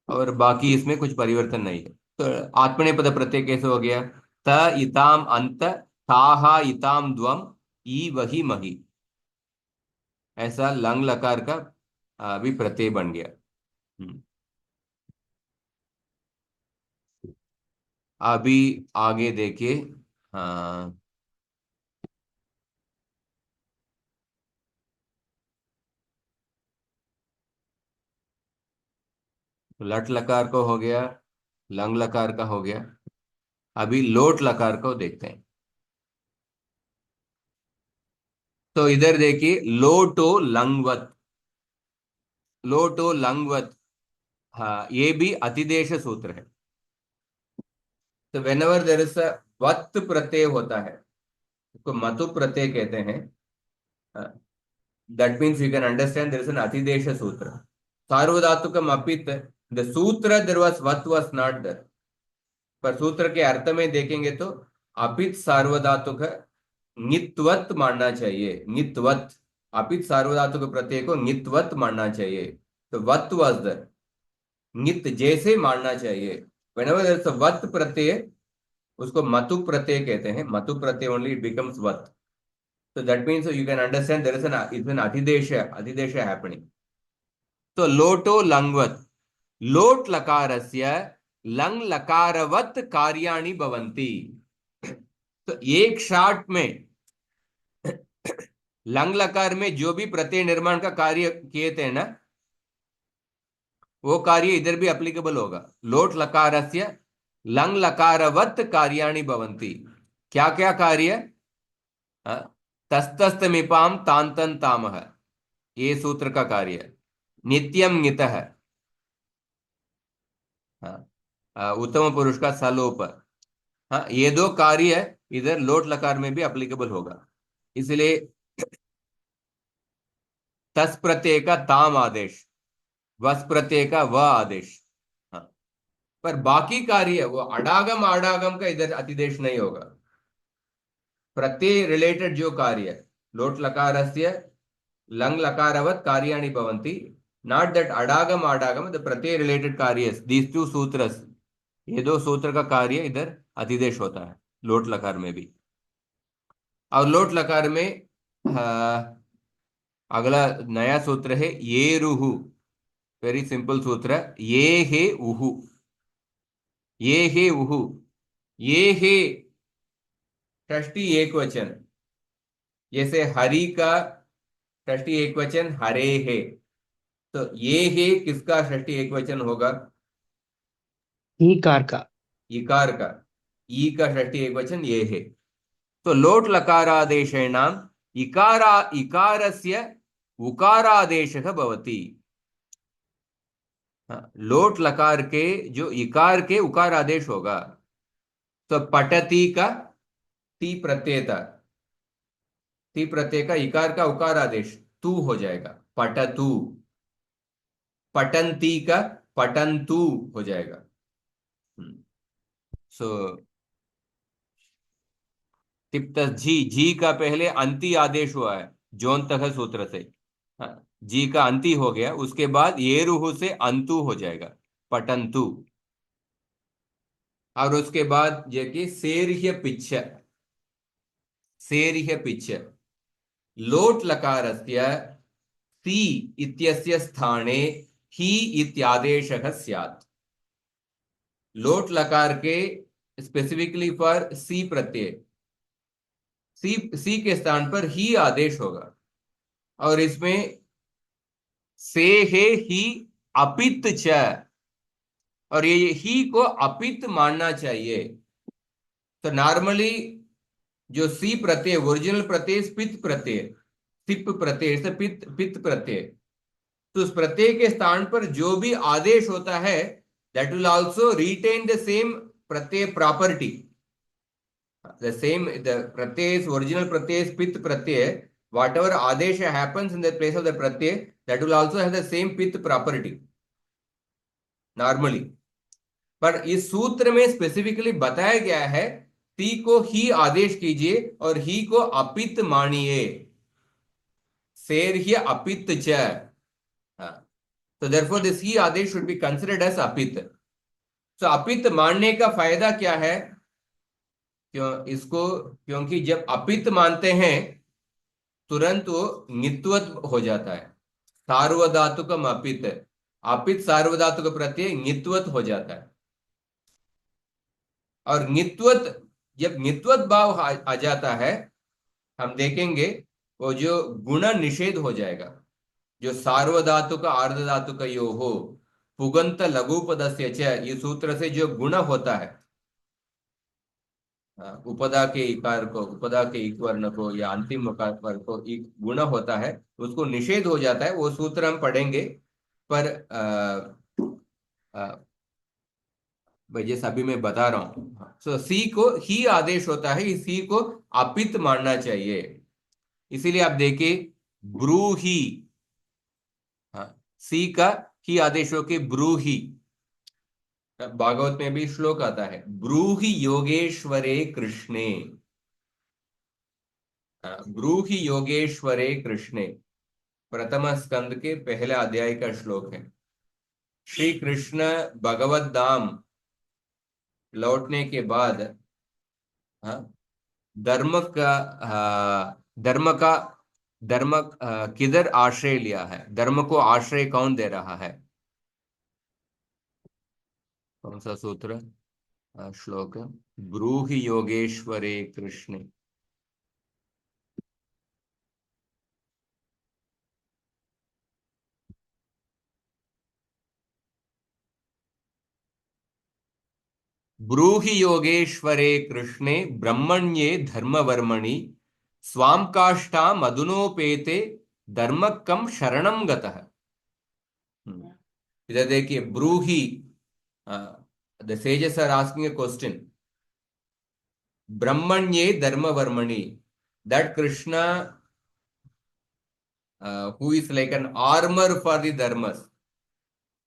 और बाकी इसमें कुछ परिवर्तन नहीं है. तो आत्मनेय पद प्रत्यय कैसे हो गया? त इताम अंत, ताहा इताम द्वम, ई वही मही. ऐसा लंग लकार का भी प्रत्यय बन गया. अभी आगे देखिए. हाँ, लट लकार को हो गया, लंग लकार का हो गया. अभी लोट लकार को देखते हैं. तो इधर देखिए, लोटो लंगवत, लोटो लंगवत, हाँ, ये भी अतिदेश सूत्र है. तो वेनेवर देयर इज अ वत प्रत्यय होता है, उसको मतु प्रत्यय कहते हैं. That means you can understand there is an अतिदेश सूत्र. सार्वधातुकम अपित, द सूत्र देयर वाज वत वाज नॉट देयर. पर सूत्र के अर्थ में देखेंगे तो अपित सार्वधातुक नित्वत मानना चाहिए. नित्वत, अपित सार्वधातुक प्रत्यय को नित्वत मानना चाहिए. तो वत वाज देयर, नित जैसे मानना चाहिए. whenever there is a vat प्रत्यय, उसको मतु प्रत्यय कहते हैं। मतु प्रत्यय ओनली इट बिकम्स वत. So that means you can understand there is an adidesha happening. So loto langvat. Lot लकारस्य lung लकारवत कार्याणि भवन्ति. तो एक शॉट में लंग लकार में जो भी प्रत्यय निर्माण का कार्य किए थे ना, वो कार्य इधर भी एप्लीकेबल होगा. लोट लकारस्य लंग लकारवत कार्याणि भवन्ति. क्या क्या कार्य? तस्तस्तमिपाम तांतन तामह, ये सूत्र का कार्य. नित्यम नितः, उत्तम पुरुष का सलोप. हाँ, ये दो कार्य इधर लोट लकार में भी एप्लीकेबल होगा. इसलिए तस प्रत्यय का ताम आदेश, वस प्रत्यय का व आदेश. हाँ, पर बाकी कार्य वो अडागम आडागम का इधर अतिदेश नहीं होगा. प्रत्यय रिलेटेड जो कार्य लोट लकारस्य लंग लकारवत कार्याणि भवन्ति, not that अडागम आडागम, the Pratyaya related कार्य, दीज टू सूत्रस, ये दो सूत्र का कार्य इधर अतिदेश होता है लोट लकार में भी. और लोट लकार में अगला नया सूत्र है ये रुहु. वेरी सिंपल सूत्र. ये हे उहु, ये हे उहु. ये हे षष्ठी एक वचन, जैसे हरि का षष्ठी एक वचन हरे हे. तो ये हे किसका षष्ठी एक वचन होगा? ईकार का. इकार का. ई का षष्ठी एक वचन ये है. तो लोट लकारादेशेनाम इकारस्य उकारादेशः भवति. लोट लकार के जो इकार के उकार आदेश होगा. तो पठती का ती प्रत्यय था, ती प्रत्यय का इकार का उकार आदेश तू हो जाएगा, पठतु. पठंती का पठंतु हो जाएगा. सो तिप्त जी का पहले अंति आदेश हुआ है जोन तक सूत्र से. जी का अंति हो गया, उसके बाद ये रुहु से अंतु हो जाएगा, पठंतु. और उसके बाद ये कि सेर्ह्य पिच्छ, सेर्ह्य पिच्छ. लोट लकारस्य सी इत्यस्य स्थाने ही इत्यादेशः स्यात्. लोट लकार के स्पेसिफिकली फॉर सी प्रत्यय, सी के स्थान पर ही आदेश होगा. और इसमें से है ही अपित च, और ये ही को अपित मानना चाहिए. तो नॉर्मली जो सी प्रत्यय ओरिजिनल प्रत्यय पित प्रत्यय, सिप प्रत्यय से पित पित प्रत्यय, तो उस प्रत्यय के स्थान पर जो भी आदेश होता है that will also retain the same pratyay property. The same, the pratyay's original pratyay's pit pratyay, whatever adesha happens in the place of the pratyay, that will also have the same pit property normally. पर इस सूत्र में specifically बताया गया है ती को ही आदेश कीजिए और ही को अपित मानिए. सेर्ह्य अपित च. So therefore this he Adesh should be considered as अपित. So अपित मानने का फायदा क्या है? क्योंकि जब अपित मानते हैं तुरंत वो नित्वत हो जाता है. सार्वधातुकम अपित, अपित सार्वधातुक प्रत्यय नित्वत हो जाता है. और नित्वत, जब नित्वत भाव आ जाता है, हम देखेंगे वो जो गुण निषेध हो जाएगा. जो सार्वधातुक आर्धधातुक यो हो पुगंत लघुपदस्य च, ये सूत्र से जो गुण होता है, उपदा के इकार को, उपदा के इक वर्ण को या अंतिम वर्ण को एक गुण होता है, उसको निषेध हो जाता है. वो सूत्र हम पढ़ेंगे. पर जैसे अभी मैं बता रहा हूं, सो सी को ही आदेश होता है, इस सी को अपित मानना चाहिए. इसीलिए आप देखिए ब्रूही, सी का ही आदेश हो के ब्रूही. भागवत में भी श्लोक आता है ब्रूहि योगेश्वरे कृष्णे, ब्रूहि योगेश्वरे कृष्णे. प्रथम स्कंद के पहले अध्याय का श्लोक है. श्री कृष्ण भगवत धाम लौटने के बाद हाँ, धर्म का धर्म का धर्म किधर आश्रय लिया है, धर्म को आश्रय कौन दे रहा है? कौन सा सूत्र, श्लोक? ब्रूहि योगेश्वरे कृष्णे। ब्रूहि योगेश्वरे कृष्णे ब्रह्मण्ये धर्मवर्मणि स्वाम काष्ठा मधुनोपेते धर्म कम शरणम गतः। इधर देखिए, ब्रूहि, the sages are asking a question, ब्रह्मण्ये धर्मवर्मणि, that Krishna who is like an armor for the dharmas,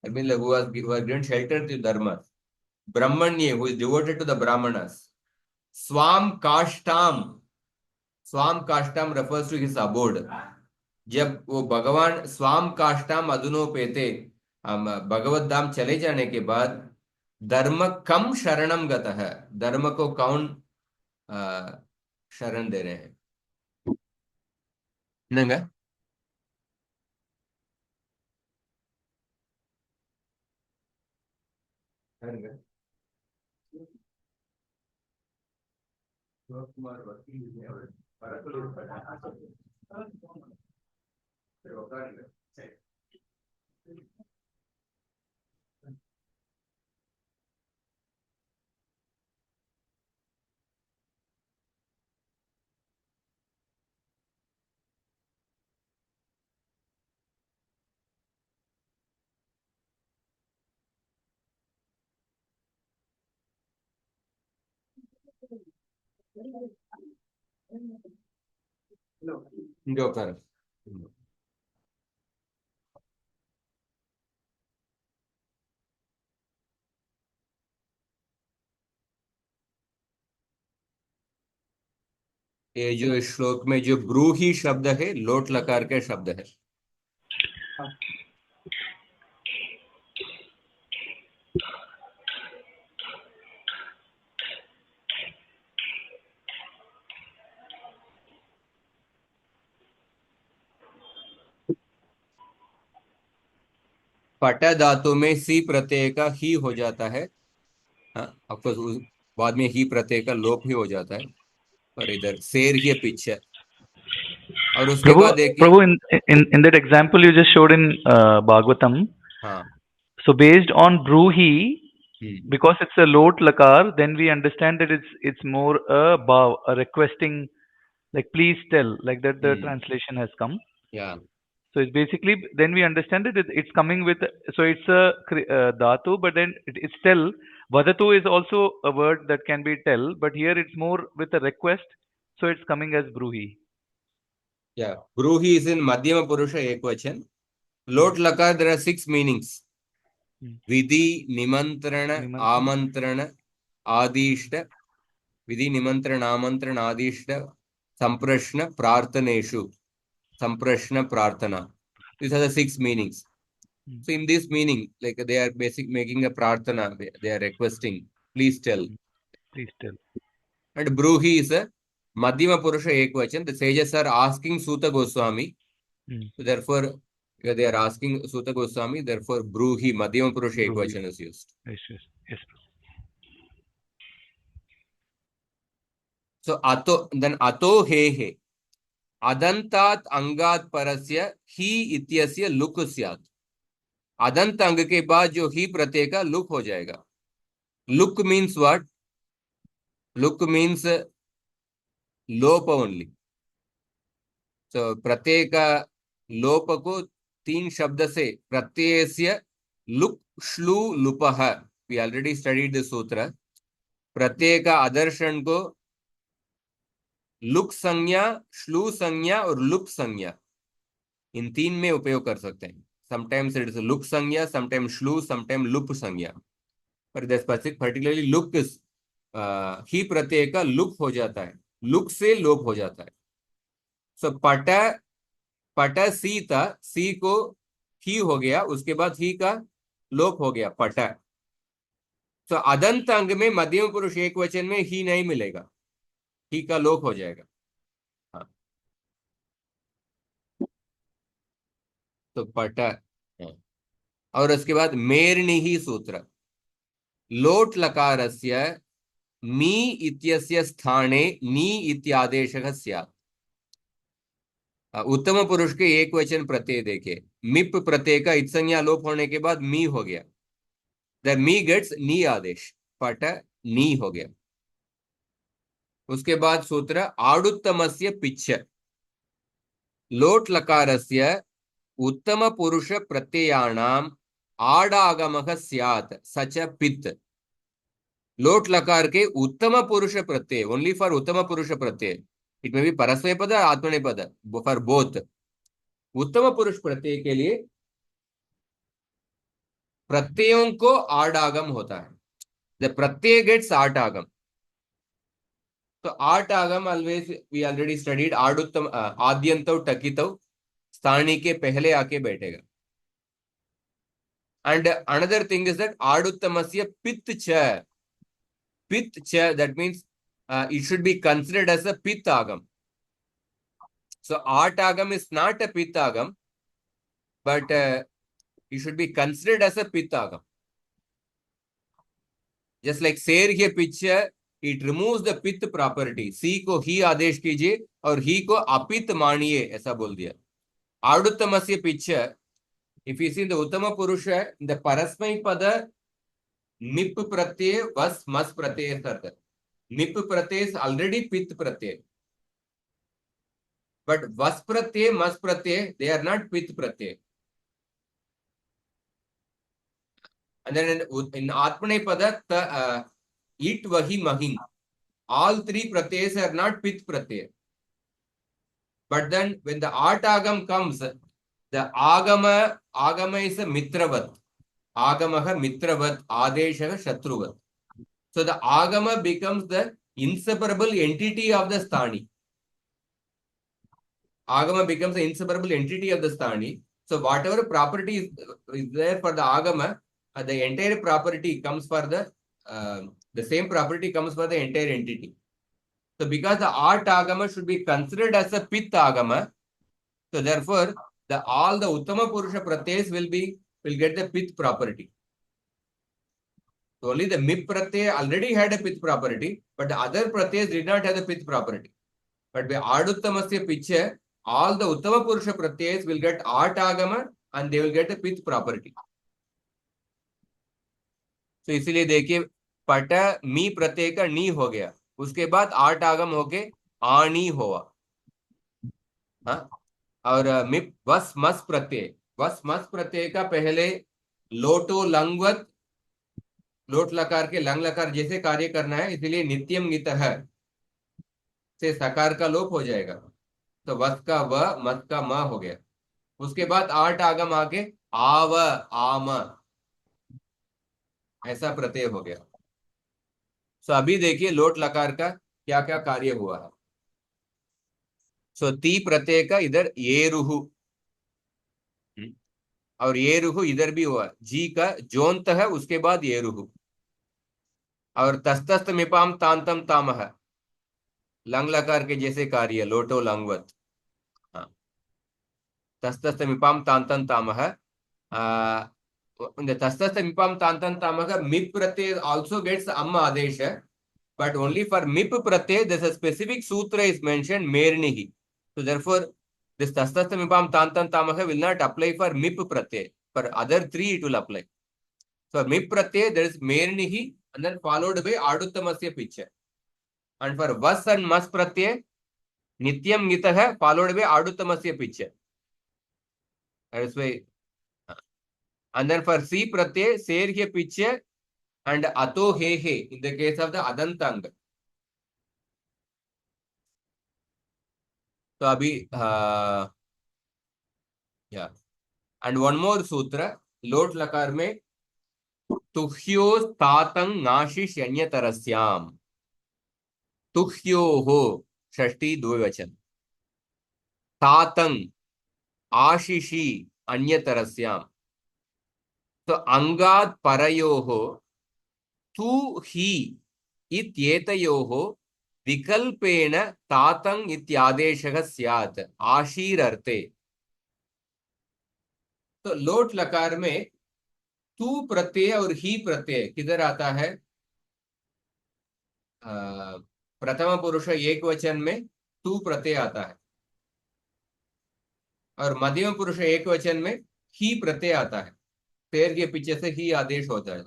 I mean like who has given shelter to dharmas, brahmanye, who is devoted to the brahmanas, swam kashtam, swam kashtam refers to his abode. जब वो भगवान स्वाम काष्टाम अधुनोपेते, भगवत धाम चले जाने के बाद धर्म कम शरणम गतः, धर्म को कौन शरण दे रहे हैं? नंगा जो कर, ये जो इस श्लोक में जो ब्रूहि शब्द है, लोट लकार के शब्द है। पट धातु में सी प्रत्यय का ही हो जाता है, ऑफकोर्स बाद में ही प्रत्यय का लोप ही हो जाता है, पर इधर शेर ही पिच है। और उसके Prabhu, बाद देखिए, Prabhu, in that example you just showed in Bhagavatam, हाँ, so based on Bruhi, because it's a lot lakar, then we understand that it's more a bhav, a requesting, like please tell, like that the translation has come. या So it's basically, then we understand that it's coming with, so it's a dhatu, but then it's tell. Vadatu is also a word that can be tell, but here it's more with a request, so it's coming as Bruhi. या ब्रूहि is in मध्यम पुरुष एकवचन। लोट लकार, there are 6 meanings: विधि, निमंत्रण, आमंत्रण, आदिष्ट, विधि, निमंत्रण, आमंत्रण, आदिष्ट, संप्रश्न, प्रार्थनेषु, संप्रश्न, प्रार्थना. These are the 6 meanings. So in this meaning, like they are making a prarthana, they are requesting, please tell. Please tell. And Bruhi is a Madhyama Purusha Ekvachan. The sages are asking Suta Goswami. So therefore, they are asking Suta Goswami, therefore Bruhi, Madhyama Purusha Ekvachan is used. Yes. So ato he. अदंतात अंगात परस्य ही इत्यस्य look स्यात्। अदंत अंग के बाद जो ही प्रत्यय का लुक हो जाएगा। लुक मीन्स व्हाट? लुक मीन्स लोप ओनली। तो प्रत्यय का लोप को 3 शब्द से प्रत्ययस्य लुक श्लू लुपः, वी ऑलरेडी स्टडीड द सूत्र। प्रत्यय का आदर्शन को लुक संज्ञा, श्लू संज्ञा और लुप संज्ञा, इन 3 में उपयोग कर सकते हैं। समटाइम्स इट इज लुक संज्ञा, समटाइम्स श्लू, समटाइम लुप संज्ञा। पर the specific particularly look is he प्रत्यय का लुक हो जाता है, लुक से लोप हो जाता है। सो पट सी था, सी को ही हो गया, उसके बाद ही का लोप हो गया, पट। सो अदंत अंग में मध्यम पुरुष एकवचन में ही नहीं मिलेगा। ही का लोप हो जाएगा। हाँ, तो पट, हाँ। और उसके बाद मेर्णी ही सूत्र, लोट लकारस्य मी इत्यस्य स्थाने नी इत्यादेशः स्यात्। उत्तम पुरुष के एक वचन प्रत्यय देखे, मिप प्रत्यय का इत्संज्ञा लोप होने के बाद मी हो गया, द मी गेट्स नी आदेश, पट नी हो गया। उसके बाद सूत्र आडुत्तमस्य पिच्छ, लोट लकारस्य उत्तम पुरुष प्रत्ययाणाम आडागमः स्यात् सच पित्। लोट लकार के उत्तम पुरुष प्रत्यय, ओनली फॉर उत्तम पुरुष प्रत्यय, इट मे बी परस्मैपद आत्मनेपद, फॉर बोथ। उत्तम पुरुष प्रत्यय के लिए प्रत्ययों को आडागम होता है, द प्रत्यय गेट्स आठ आगम। तो आठ आगम ऑलवेज वी ऑलरेडी स्टडीड, आडुत्तम आद्यंतव टकितव, स्थानी के पहले आके बैठेगा। And another thing is that आडुत्तमस्य पित्त च, पित्त च, that means it should be considered as a pith agam. So art agam is not a pith agam, but it should be considered as a pith agam. Just like शेर के पिच्छ, it removes the pith property, सी को ही आदेश कीजिए और ही को अपित मानिए, ऐसा बोल दिया। आडुत्तमस्य पिच्छ, if you see the उत्तम पुरुष, the परस्मै पद मिप प्रत्यय वस मस प्रत्यय सर्थ, मिप प्रत्यय is already पित्त प्रत्यय, but vas pratyay, mas pratyay, they are not pith pratyay. And then in Atmanepada, it vahi mahin, all three pratyas are not pith pratyay. But then when the art agam comes, the agama is a mitravat, agamaha mitravat, adeshaha shatruvat. So the agama becomes the inseparable entity of the sthani. Agama becomes the inseparable entity of the sthani. So whatever property is there for the agama, the entire property comes for the same property comes for the entire entity. So because the art agama should be considered as a pith agama, so therefore all the uttama purusha pratyas will get the pith property. So only the mip pratyay already had a pith property, but the other pratyas did not have the pith property. But by aduttamasya pichya, all the uttama purusha pratyas will get art agama and they will get the pith property. तो इसलिए देखिए, पट मी प्रत्यय का नी हो गया, उसके बाद आठ आगम होके आनी हुआ। हाँ, और मिप वस मस प्रत्यय, वस मस प्रत्यय का पहले लोटो लंगवत, लोट लकार के लंग लकार जैसे कार्य करना है, इसलिए नित्यम नितः से सकार का लोप हो जाएगा, तो वस का व, मत का म हो गया। उसके बाद आठ आगम आके आव आम, ऐसा प्रत्यय हो गया। सो अभी देखिए लोट लकार का क्या क्या कार्य हुआ है। सो ती प्रत्यय का इधर ये रुहु, और ये रुहु इधर भी हुआ, जी का जोंत है, उसके बाद ये रुहु। और तस्तस्त मिपाम तांतम तामह, लंग लकार के जैसे कार्य, लोटो लंगवत। हाँ, तस्तस्त मिपाम तांतम तामह, तस्तस्त मिपाम तांतम तामह, मिप प्रत्यय also gets amma adesha, but only for mip pratyay there's a specific sutra is mentioned, mernihi. So therefore this tastasta mipam tantam tamaha will not apply for mip pratyay, for other three it will apply. So mip pratyay there is mernihi and then followed by aduttamasya pichya, and for vas and mas pratyay nityam nitah followed by aduttamasya pichya. That is why, and then for c pratyay serhya pichya and ato he he in the case of the adantang. तो अभी या and one more सूत्र लोट लकार में, तुह्यो तातंग नाशिष अन्यतरस्याम, तुह्यो हो षष्ठी द्विवचन, तातंग आशिषी अन्यतरस्याम, तो अंगात परयो हो तु ही इत्येतयो हो विकल्पेन तातंग इत्यादेशः स्यात् आशीर अर्थे। तो लोट लकार में तू प्रत्यय और ही प्रत्यय किधर आता है? प्रथम पुरुष एक वचन में तू प्रत्यय आता है और मध्यम पुरुष एक वचन में ही प्रत्यय आता है। पैर के पीछे से ही आदेश होता है।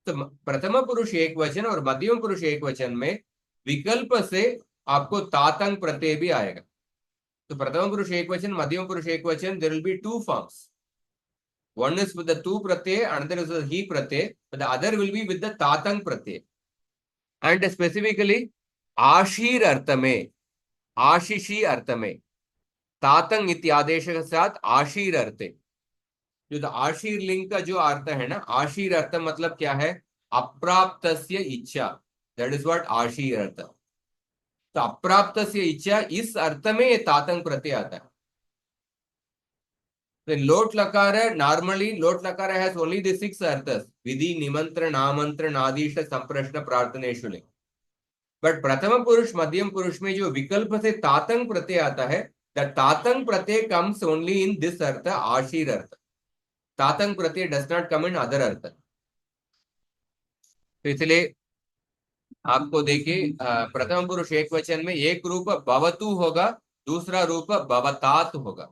तो प्रथम पुरुष एक वचन और मध्यम पुरुष एक वचन में विकल्प से आपको तातंग प्रत्यय भी आएगा। तो प्रथम पुरुष एक वचन, मध्यम पुरुष एक वचन, there will be two forms. One is with the tu pratyay, another is with the he pratyay, but the other will be with the tatang pratyay. And specifically, आशीर अर्थ में, आशीषी अर्थ में, तातंग इत्यादेश के साथ आशीर अर्थ, जो तो आशीर लिंग का जो अर्थ है ना, आशीर अर्थ मतलब क्या है? अप्राप्तस्य इच्छा, दैट इज व्हाट आशीर अर्थ. तो अप्राप्तस्य इच्छा, इस अर्थ में ये तातंग प्रत्यय आता है. The lot lakara, normally lot lakara has only the 6 arthas: vidhi, nimantra, namantra, nadisha, samprashna, prarthaneshu. But prathama purush, madhyam purush में जो विकल्प से तातंग प्रत्यय आता है, the तातंग Pratyaya comes only in this artha, आशीर earth. तातंग Pratyaya does not come in other अर्थ. तो इसलिए आपको देखिए, प्रथम पुरुष एक वचन में एक रूप भवतु होगा, दूसरा रूप भवतात होगा.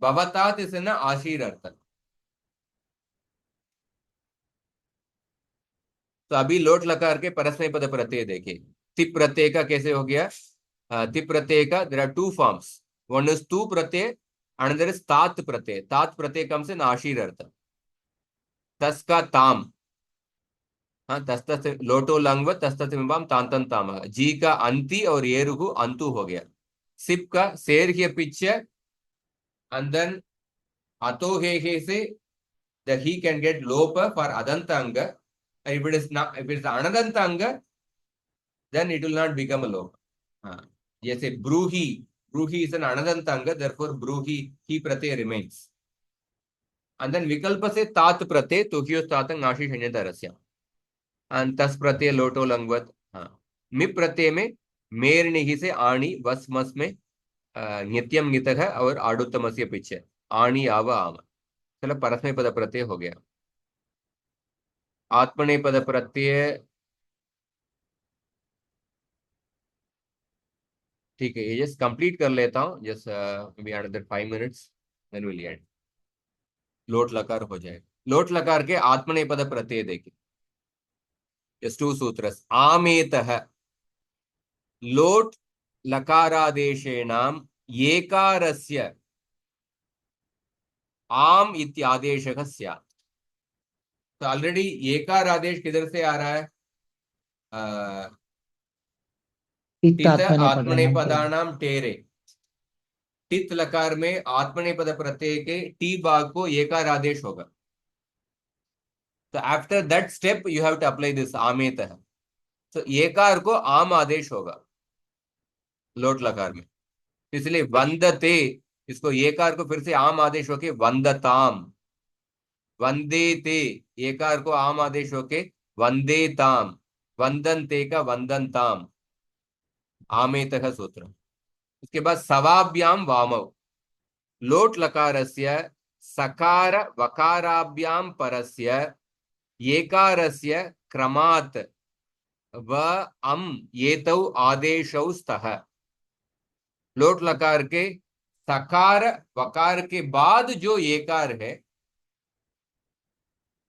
भवतात इस ना आशीर अर्थ. तो अभी लोट लकार के परस्मै पद प्रत्यय देखिए. तिप प्रत्यय का कैसे हो गया? तिप प्रत्यय का there are two forms. One is तू प्रत्यय, अनदर इज तात प्रत्यय. तात प्रत्यय कम्स इन आशीर अर्थ. तस का ताम, हाँ, तस्त लोटो लंग तस्त मिबाम तांतन ताम. जी का अंति और येरुहु अंतु हो गया. सिप का शेर के पिच, अंदर अतो हे से द ही कैन गेट लोप फॉर अदंत अंग. If it is not, if it is anadanta anga, then it will not become a lopa. जैसे ब्रूही, ब्रूही is an anadanta anga, therefore ब्रूही he Pratyaya remains. And then विकल्प से तात प्रत्यय, तो ही तातंग आशी शन्यतरस्या. And तस प्रत्यय लोटो लंगवत. मिप प्रत्यय में मेर निहि से आणी, वस मस में नित्यम नितः और आडुत्तमस्य पिछे आणी आव आम. चलो परस्मै पद प्रत्यय हो गया. आत्मने पद प्रत्यय, ठीक है, ये जस्ट कंप्लीट कर लेता हूं, just maybe another 5 minutes, then will end. लोट लकार हो जाएगा. लोट लकार के आत्मने पद प्रत्यय देखिए, जस्ट 2 सूत्रस. आमेतः लोट लकारादेशेनाम एकारस्य आम इत्यादेशः स्यात्. तो ऑलरेडी एकार आदेश किधर से आ रहा है? टित आत्मने पदानाम टेरे. टित लकार में आत्मने पद प्रत्यय के टी भाग को एकार आदेश होगा. तो after that step you have to apply this आमेतः. तो एकार को आम आदेश होगा लोट लकार में. इसलिए वंदते, इसको एकार को फिर से आम आदेश होके वंदताम. वंदेते, एकार को आम आदेश होके वंदेताम. वंदनते का वंदनताम. आमेतः सूत्र. उसके बाद सवाभ्याम वामव. लोट लकारस्य सकार वकाराभ्याम परस्य एकारस्य क्रमात् व अम एतौ आदेशौ स्तः. लोट लकार के सकार वकार के बाद जो एकार है,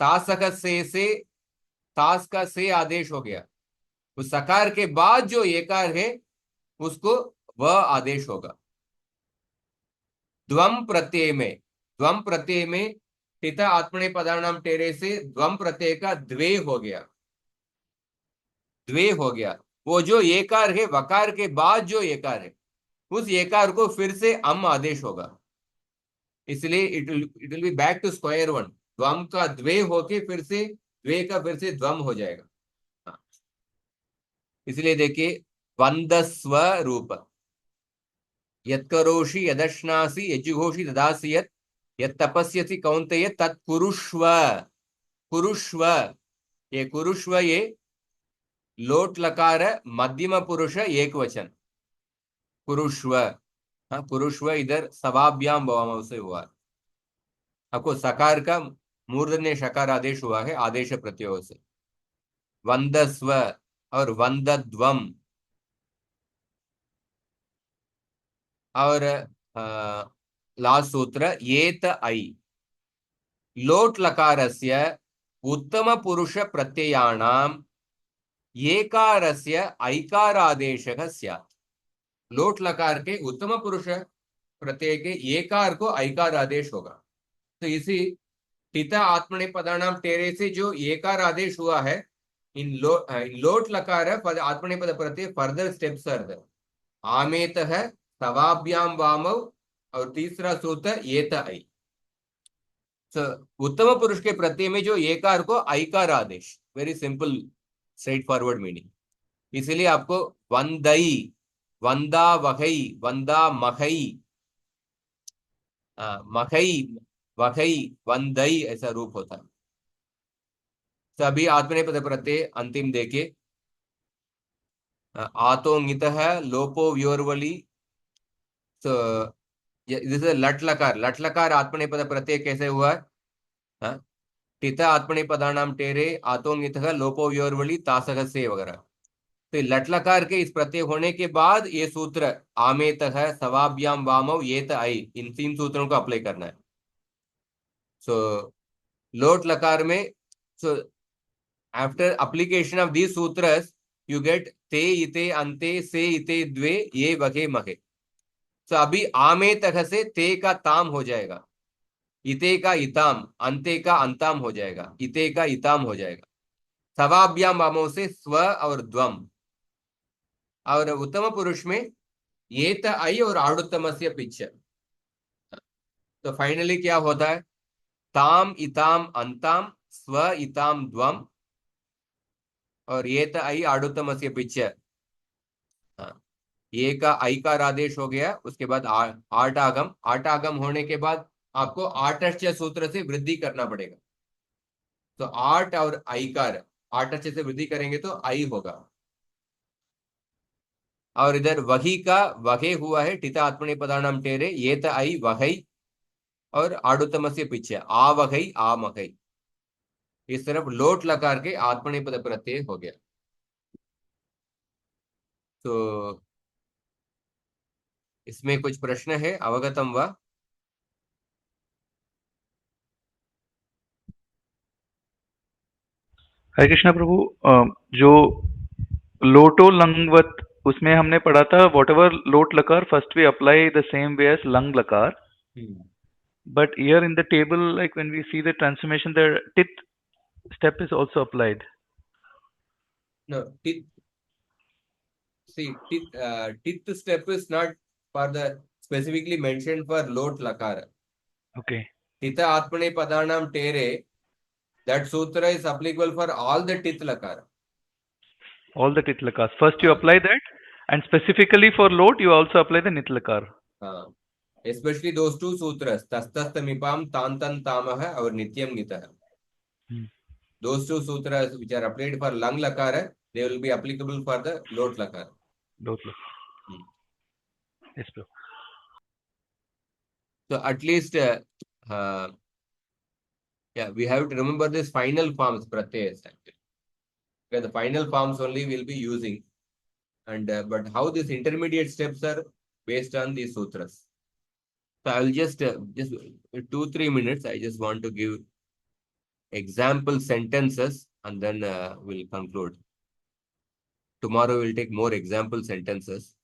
तासक से तास का से आदेश हो गया. उस सकार के बाद जो एकार है उसको व आदेश होगा. द्वम प्रत्यय में, द्वम प्रत्यय में टिता आत्मने पदानाम टेरे से द्वम प्रत्यय का द्वे हो गया. द्वे हो गया. वो जो एकार है, वकार के बाद जो एकार है, उस एकार को फिर से अम आदेश होगा. इसलिए it will be back to square one. द्वम का द्वे होके फिर से द्वे का फिर से द्वम हो जाएगा. इसलिए देखिए, वंदस्व रूप. यत्करोषि यदश्नासि यजुघोषि ददासि यत् यत्तपस्यसि कौन्तेय तत्कुरुष्व. कुरुष्व, ये कुरुष्व, ये लोट लकार मध्यम पुरुष एक वचन, कुरुष्व। हाँ, कुरुष्व इधर सवाभ्याम भवाम से हुआ है। आपको सकार का मूर्धन्य शकार आदेश हुआ है आदेश प्रत्यय से। वंदस्व और वंदध्वम। और लास्ट सूत्र येत ऐ। लोट लकारस्य उत्तम पुरुष प्रत्ययाणाम येकारस्य ऐकारादेशः स्यात्। लोट लकार के उत्तम पुरुष प्रत्यय के येकार को ऐकार आदेश होगा। तो इसी पिता आत्मनेपदानाम टेरे से जो येकार आदेश हुआ है, इन लोट लकार पद आत्मनेपद प्रत्यय फर्दर स्टेप्स आर देयर। आमेत है तवाभ्याम वामव, और तीसरा सूत्र येत ऐ। उत्तम पुरुष के प्रत्यय में जो एकार को ऐकार आदेश, very simple straightforward meaning. इसलिए आपको वंदई, वंदा वहई, वंदा मखई, मखई वखई वंदई ऐसा रूप होता है। सभी आत्मनेपद प्रत्यय अंतिम देखे। आतोंगित है लोपो व्योरवली। तो दिस लट लकार, लट लकार आत्मनेपद प्रत्यय कैसे हुआ है? हाँ, टित आत्मनेपदानाम टेरे आतोंगित लोपो व्योरवली तासक से वगैरह। तो लट लकार के इस प्रत्यय होने के बाद ये सूत्र आमेत है सवाभ्याम वामव येत ऐ, इन 3 सूत्रों को अप्लाई करना है। सो लोट लकार में, so after application of these sutras you get ते इते अंते से इते द्वे ये वगे मगे। सो अभी आमे तक से ते का ताम हो जाएगा, इते का इताम, अंते का अंताम हो जाएगा, इते का इताम हो जाएगा। सवाभ्याम वामों से स्व और द्वम। और उत्तम पुरुष में येत ऐ और आडुत्तमस्य पिच। तो फाइनली क्या होता है? ताम इताम अंताम, स्व इताम द्वम, और येत ऐ आडुत्तमस्य पिच। ये का ऐकार आदेश हो गया। उसके बाद आठ आगम, आठ आगम होने के बाद आपको आठस्य सूत्र से वृद्धि करना पड़ेगा। तो आठ और ऐकार, आठस्य से वृद्धि करेंगे तो आई होगा। और इधर वही का वहे हुआ है टिता आत्मनेपदानाम टेरे, ये त आई वहई और आडुतमस्य पीछे आ वहई आ महई। इस तरफ लोट लकार के आत्मनेपद प्रत्यय हो गया। तो इसमें कुछ प्रश्न है? अवगतम वा? हरे कृष्णा प्रभु, जो लोटो लंगवत उसमें हमने पढ़ा था what ever lot lakar first we apply the same way as lang lakar, but here in the table, like when we see the transformation, the tit step is also applied. No, tit step is not for the specifically mentioned for lot lakara. Okay. Tita atmane padanam tere, that sutra is applicable for all the tit lakara. All the tit lakars. First you apply that, and specifically for lot you also apply the nit lakar. Especially those two sutras, tastastamipam tantan tamah or nityam nitah. Those two sutras which are applied for lang lakara, they will be applicable for the lot lakara. Lot lakar. Yes, bro. So at least yeah, we have to remember this final forms pratyayas actually. Because the final forms only we'll be using, and but how these intermediate steps are based on these sutras. So I will just 2-3 minutes. I just want to give example sentences, and then we'll conclude. Tomorrow we'll take more example sentences.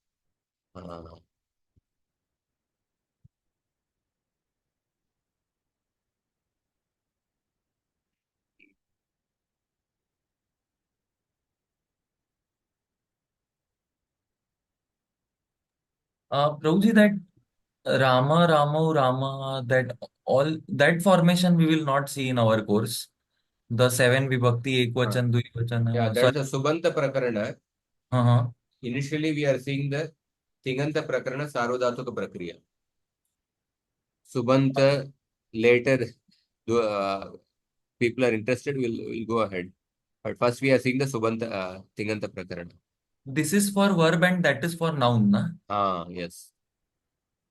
Prabhuji, that Rama, Ramo, Rama, that all that formation we will not see in our course. The 7 vibhakti, ekvachan, dvivachan. Yeah, that is a Subanta Prakarana. Initially, we are seeing the Tinganta Prakarana Sarvadhatuka Prakriya. Subanta, later, people are interested, we'll go ahead. But first we are seeing the Subanta Tinganta Prakarana. This is for verb and that is for noun, na? Yes.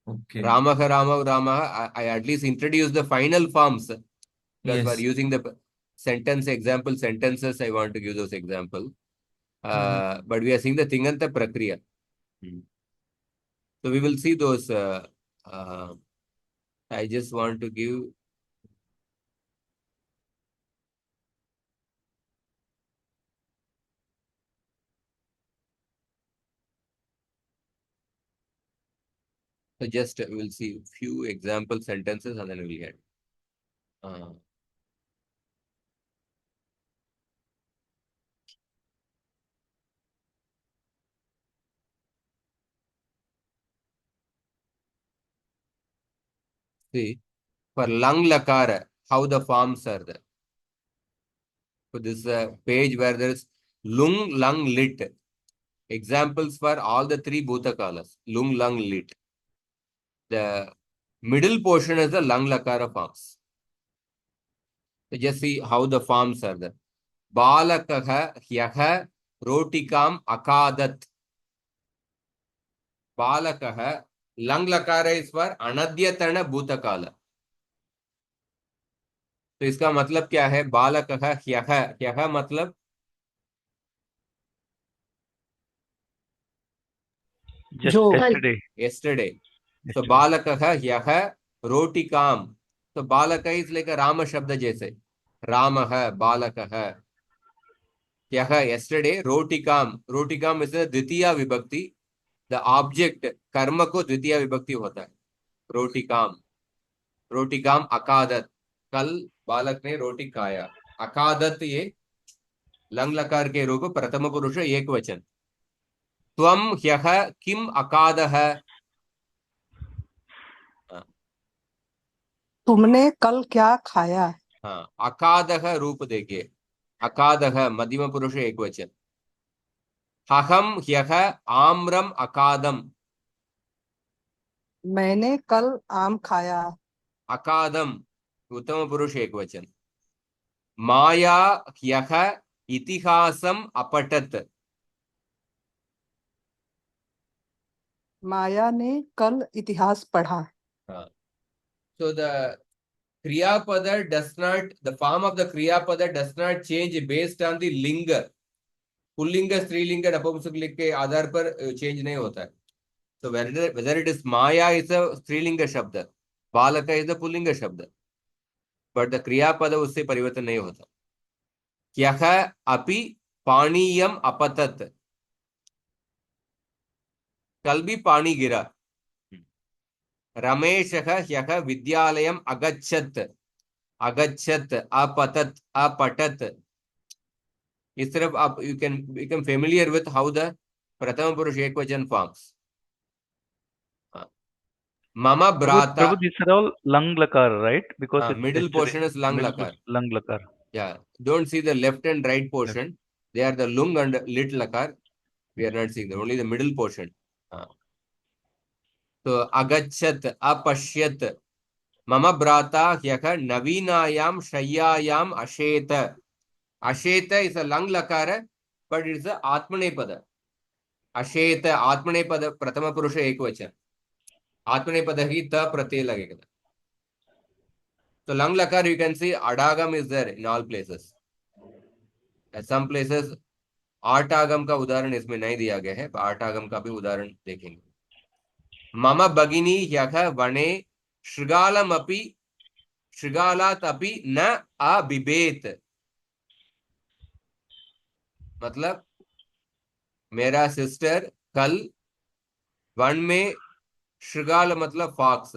Okay. Ramaha, Ramaha, Ramaha. I at least introduce the final forms because we are Yes. using the sentence example sentences. I want to give those example. But we are seeing the Tinganta Prakriya. So we will see those. I just want to give. So just we'll see few example sentences and then we'll get. See, for lung lakara, how the forms are there. So this is a page where there is lung, lung, lit. Examples for all the three bhutakalas. Lung, lung, lit. The middle portion is the lung lakara forms. So just see how the forms are there. Balakaha, hyaha, rotikam, akadat. Balakaha, lung lakara is for anadyatana bhutakala. तो इसका मतलब क्या है? बालकः ह्यः, ह्यः मतलब Just जो yesterday. yesterday. So Yesterday. बालकः ह्यः रोटिकाम. So बालक is like a राम शब्द जैसे. रामः बालकः. ह्यः yesterday. रोटिकाम. रोटिकाम is the द्वितीया विभक्ति. The object कर्म को द्वितीया विभक्ति होता है. रोटिकाम. रोटिकाम अकादत. कल बालक ने रोटी खाया. अकादत ये लंग लकार के रूप प्रथम पुरुष एक वचन. त्वम ह्यः किम अकादः. तुमने कल क्या खाया? हाँ, अकादः रूप देखिए. अकादः मध्यम पुरुष एक वचन. अहम ह्यः आम्रम अकादम. मैंने कल आम खाया. अकादम उत्तम पुरुष एक वचन. माया ह्यः इतिहासम अपठत. माया ने कल इतिहास पढ़ा. So the Kriya Pada does not, the form of the Kriya Pada does not change based on the linga. Pulling स्त्रीलिंग नपुंसकलिंग के आधार पर चेंज नहीं होता है. So whether it is Maya is a स्त्रीलिंग शब्द, बालक is a पुल्लिंग शब्द, but the क्रियापद उससे परिवर्तन नहीं होता. ह्यः अपि पानीयम अपतत. कल भी पानी गिरा. रमेशः ह्यः विद्यालयम अगच्छत्. अगच्छत् अपतत अपठत. इस तरफ आप you can become familiar with how the प्रथम पुरुष एकवचन forms. Mama brata. Prabhu, these are all lung lakar, right? Because it's Middle yesterday. portion is lung Middle lakar. lung lakar. Yeah. Don't see the left and right portion. They are the lung and lit lakar. We are not seeing them. Only the middle portion. So agachat, apashyat. Mama brata hyaka navinayam shayyayam asheta. Asheta is a lung lakara, but it is a atmanepada. Asheta, atmanepada, pratama purusha ekvachan. Atmanepada hi ta pratyay lagega. So lung lakar you can see adagam is there in all places. At some places आटागम का उदाहरण इसमें नहीं दिया गया है. आटागम का भी उदाहरण देखेंगे. मम भगिनी ह्यः वने शृगालमपि शृगालात् अपि न अबिबेत. मतलब मेरा सिस्टर कल वन में शृगाल मतलब फॉक्स,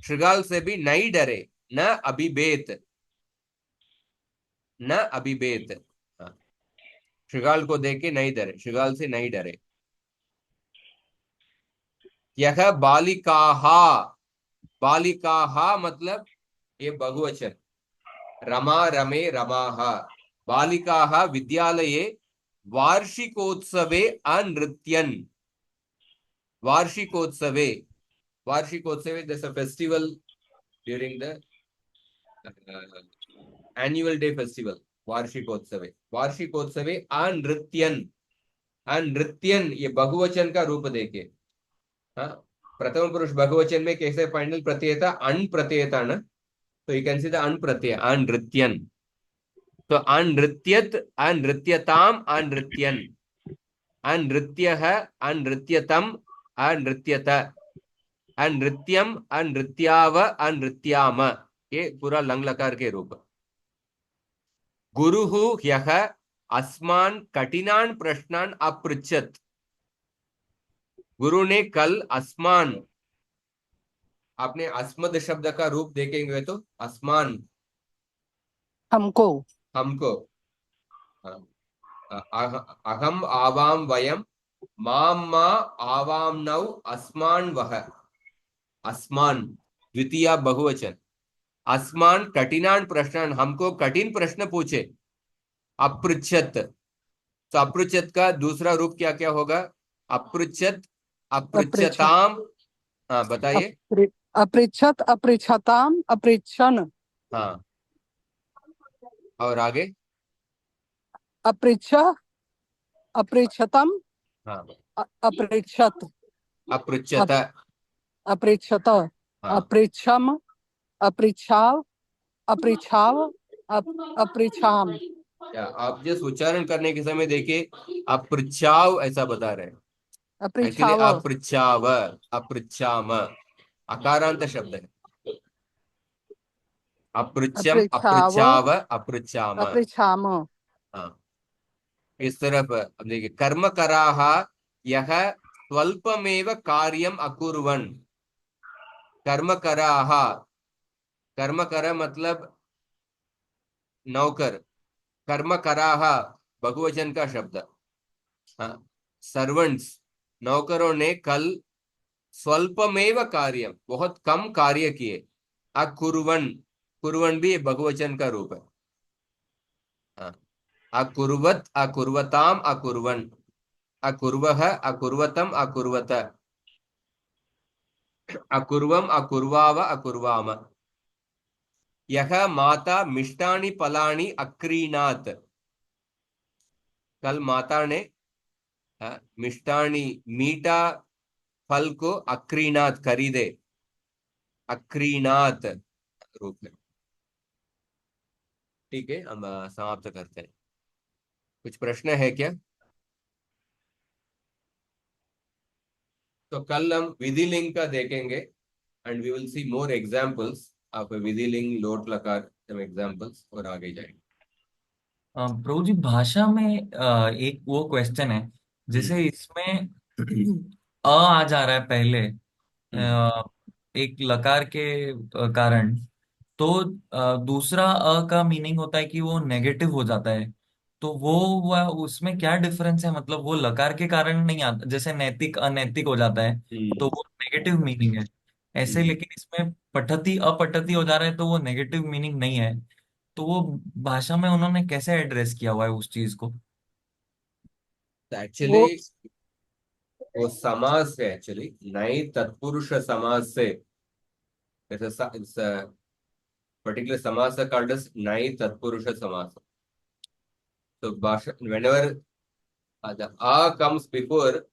शृगाल से भी नहीं डरे. न अबिबेत, न अबिबेत. शृगाल को देख के नहीं डरे, शृगाल से नहीं डरे. यह बालिकाहा. बालिकाहा मतलब ये बहुवचन. रमा रमे रमाहा. बालिकाहा विद्यालये वार्षिकोत्सवे अनृत्यन्. वार्षिकोत्सवे, वार्षिकोत्सवे there's a festival during the annual day festival. वार्षिकोत्सवे, वार्षिकोत्सवे अनृत्यन, अनृत्यन ये बहुवचन का रूप देखिए। हाँ, प्रथम पुरुष बहुवचन में कैसे फाइनल प्रत्यय था, अन प्रत्यय था ना, तो यू कैन सी द अन प्रत्यय अनृत्यन। तो अनृत्यत, अनृत्यताम, अनृत्यन, अनृत्यः, अनृत्यतम, अनृत्यत, अनृत्यम, अनृत्याव, अनृत्याम, ये पूरा लंग लकार के रूप। गुरुः ह्यः अस्मान् कठिनान प्रश्नान अपृच्छत, गुरु ने कल अस्मान, आपने अस्मद शब्द का रूप देखेंगे तो अस्मान हमको, हमको, अहम आवाम वयम, माम मा आवाम नौ अस्मान वह, अस्मान द्वितीय बहुवचन, अस्मान कठिनान प्रश्नान, हमको कठिन प्रश्न पूछे, अपृच्छत, तो अपृच्छत का दूसरा रूप क्या क्या होगा, अपृच्छत, अपृच्छत, अपृच्छताम। हाँ बताइए। अपृच्छत, अपृच्छताम, अपृच्छन, हाँ, और आगे। अपृच्छ, अपृच्छतम, हाँ, अपृच्छत, अपृच्छत। अपृच्छत, हाँ, अपृच्छम, अपृच्छाव, अपृच्छाव, अपृच्छाम, आप जिस उच्चारण करने के समय देखिए, अपृच्छाव ऐसा बता रहे हैं, एक्चुअली अपृच्छाव, अपृच्छाव, अपृच्छाम, अकारांत शब्द है, अपृच्छम, अपृच्छाव, अपृच्छाव, अपृच्छाम। अपृच्छाम, हाँ, इस तरफ अब देखिए, कर्म कराह यह स्वल्पमेव कार्यम अकुर्वन्, कर्म कराह, कर्म कर मतलब नौकर, कर्म कराह बहुवचन का शब्द। हाँ, सर्वेंट्स, नौकरों ने कल स्वल्पमेव कार्यम, बहुत कम कार्य किए, अकुर्वन्, कुर्वन् भी बहुवचन का रूप है। हाँ, अकुर्वत, अकुर्वताम, अकुर्वन्, अकुर्वः, अकुर्वतम, अकुर्वत, अकुर्वम, अकुर्वाव, अकुर्वाम। यह माता मिष्टानि फलानि अक्रीणात, कल माता ने मिष्टानि मीठा फल को अक्रीणात खरीदे, अक्रीणात रूप में। ठीक है, हम समाप्त करते हैं। कुछ प्रश्न है क्या? तो कल हम विधिलिंग का देखेंगे, and we will see more examples of विधिलिंग, लोट लकार, सम एग्जांपल्स, और आगे जाएंगे। प्रभु जी, भाषा में एक वो क्वेश्चन है, जैसे इसमें आ जा रहा है पहले, हम्म एक लकार के कारण, तो दूसरा का मीनिंग होता है कि वो नेगेटिव हो जाता है। तो उसमें क्या डिफरेंस है, मतलब वो लकार के कारण नहीं आता, जैसे नैतिक अनैतिक हो जाता है तो हम्म वो नेगेटिव मीनिंग है ऐसे, हम्म। लेकिन इसमें पठती अपठती हो जा रहा है तो वो नेगेटिव मीनिंग नहीं है। तो वो भाषा में उन्होंने कैसे एड्रेस किया हुआ है उस चीज को? तो एक्चुअली वो वो समास है, एक्चुअली नई तत्पुरुष समास से, पर्टिकुलर समास कॉल्ड एज नई तत्पुरुष समास। तो भाषा, whenever the a comes before,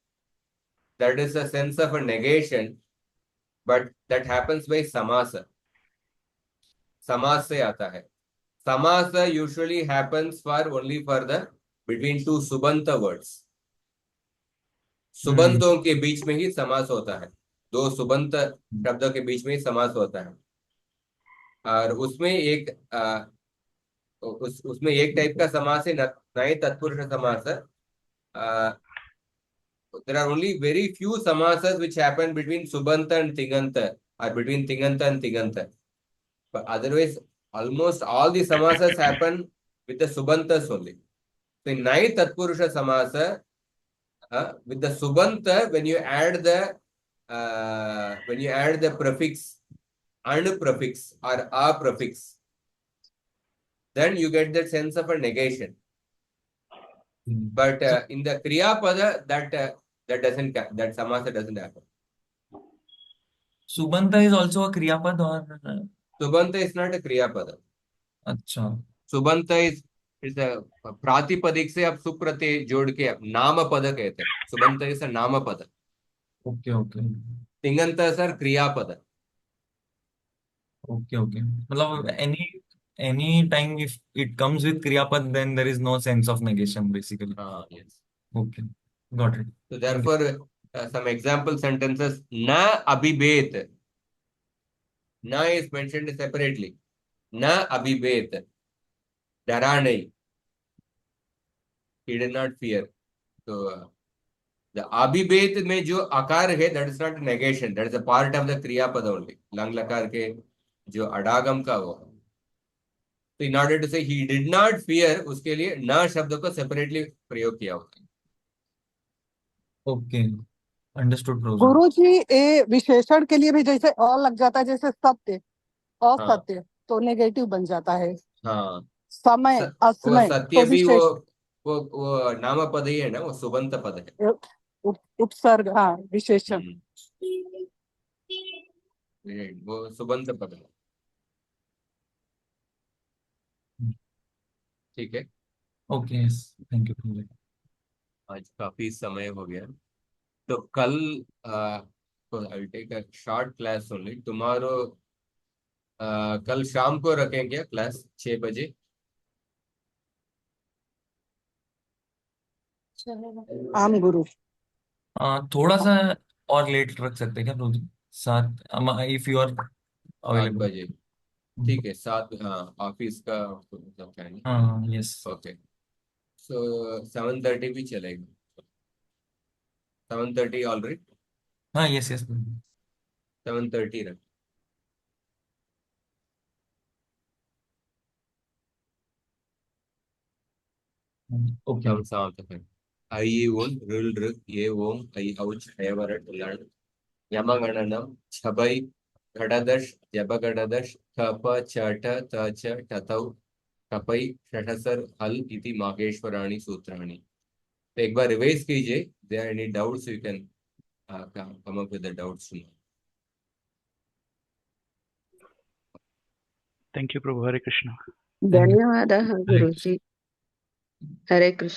that is a sense of a negation, but that happens by samasa, समास से आता है। समास usually happens for only for the between two subanta words, हम्म। सुबंतों के बीच में ही समास होता है, दो सुबंत शब्दों के बीच में ही समास होता है। और उसमें एक उसमें एक टाइप का समास है नए तत्पुरुष समास। There are only very few samasas which happen between subanta and tiganta, or between tiganta and tiganta, but otherwise almost all the samasas happen with the subantas only. So in nai tatpurusha samasa, with the subanta, when you add the prefix and prefix or a prefix, then you get that sense of a negation. But in the kriya pada, that samasa doesn't happen. सुबंत is also a क्रियापद, और Subanta is not a kriya pada. अच्छा। Subanta is इस प्रातिपदिक से आप सुप्रत्यय जोड़ के आप नामपद कहते हैं. सुबंत इज नामपद. ओके ओके तिङंत सर क्रियापद. ओके ओके मतलब any time if it comes with क्रियापद then there is no sense of negation basically. हाँ, yes. Okay got it. So therefore, some example sentences. Na abhibet. Na is mentioned separately. Na abhibet. डरा नहीं. He did not fear. So the abhibet में जो आकार है, that is not negation. That is a part of the क्रियापद only. Lung लकार के जो अडागम का वो. तो in order to say he did not fear, उसके लिए न शब्द को separately प्रयोग किया होता है. Okay understood pros. Guru ji ए विशेषण के लिए भी जैसे अ लग जाता है, जैसे सत्य हाँ, असत्य तो नेगेटिव बन जाता है, हाँ. समय वो असमय सत्य तो भी विशेष वो नामपद ही है ना, वो सुबंत पद है. उपसर्ग, हाँ विशेषण. हम्म. वो सुबंत पद है. ठीक है. Okay yes thank you pros. आज काफी समय हो गया. तो कल I take a short class only tomorrow. कल शाम को रखेंगे क्लास 6 बजे. आम गुरु. थोड़ा सा और लेट रख सकते हैं क्या pros? 7 if you are 7 available. बजे ठीक है. 7, हाँ, ऑफिस का मतलब है. हाँ यस. ओके. सो 7:30 भी चलेगा. 7:30 ऑलराइट. हाँ यस यस. 7:30 रख. ओके हम समाप्त करें. आई ओन रुल रुक ये ओम आई औच हैवरट लड़ यमगणनम छबई घटदश जबगडदश थप चट तच टतौ टपई षठसर हल इति माहेश्वराणि सूत्राणि. तो एक बार रिवाइज कीजिए. There any doubts you can come up with the doubts. Thank you, Prabhu. Hare Krishna. धन्यवादः गुरुजी. हरे कृष्ण.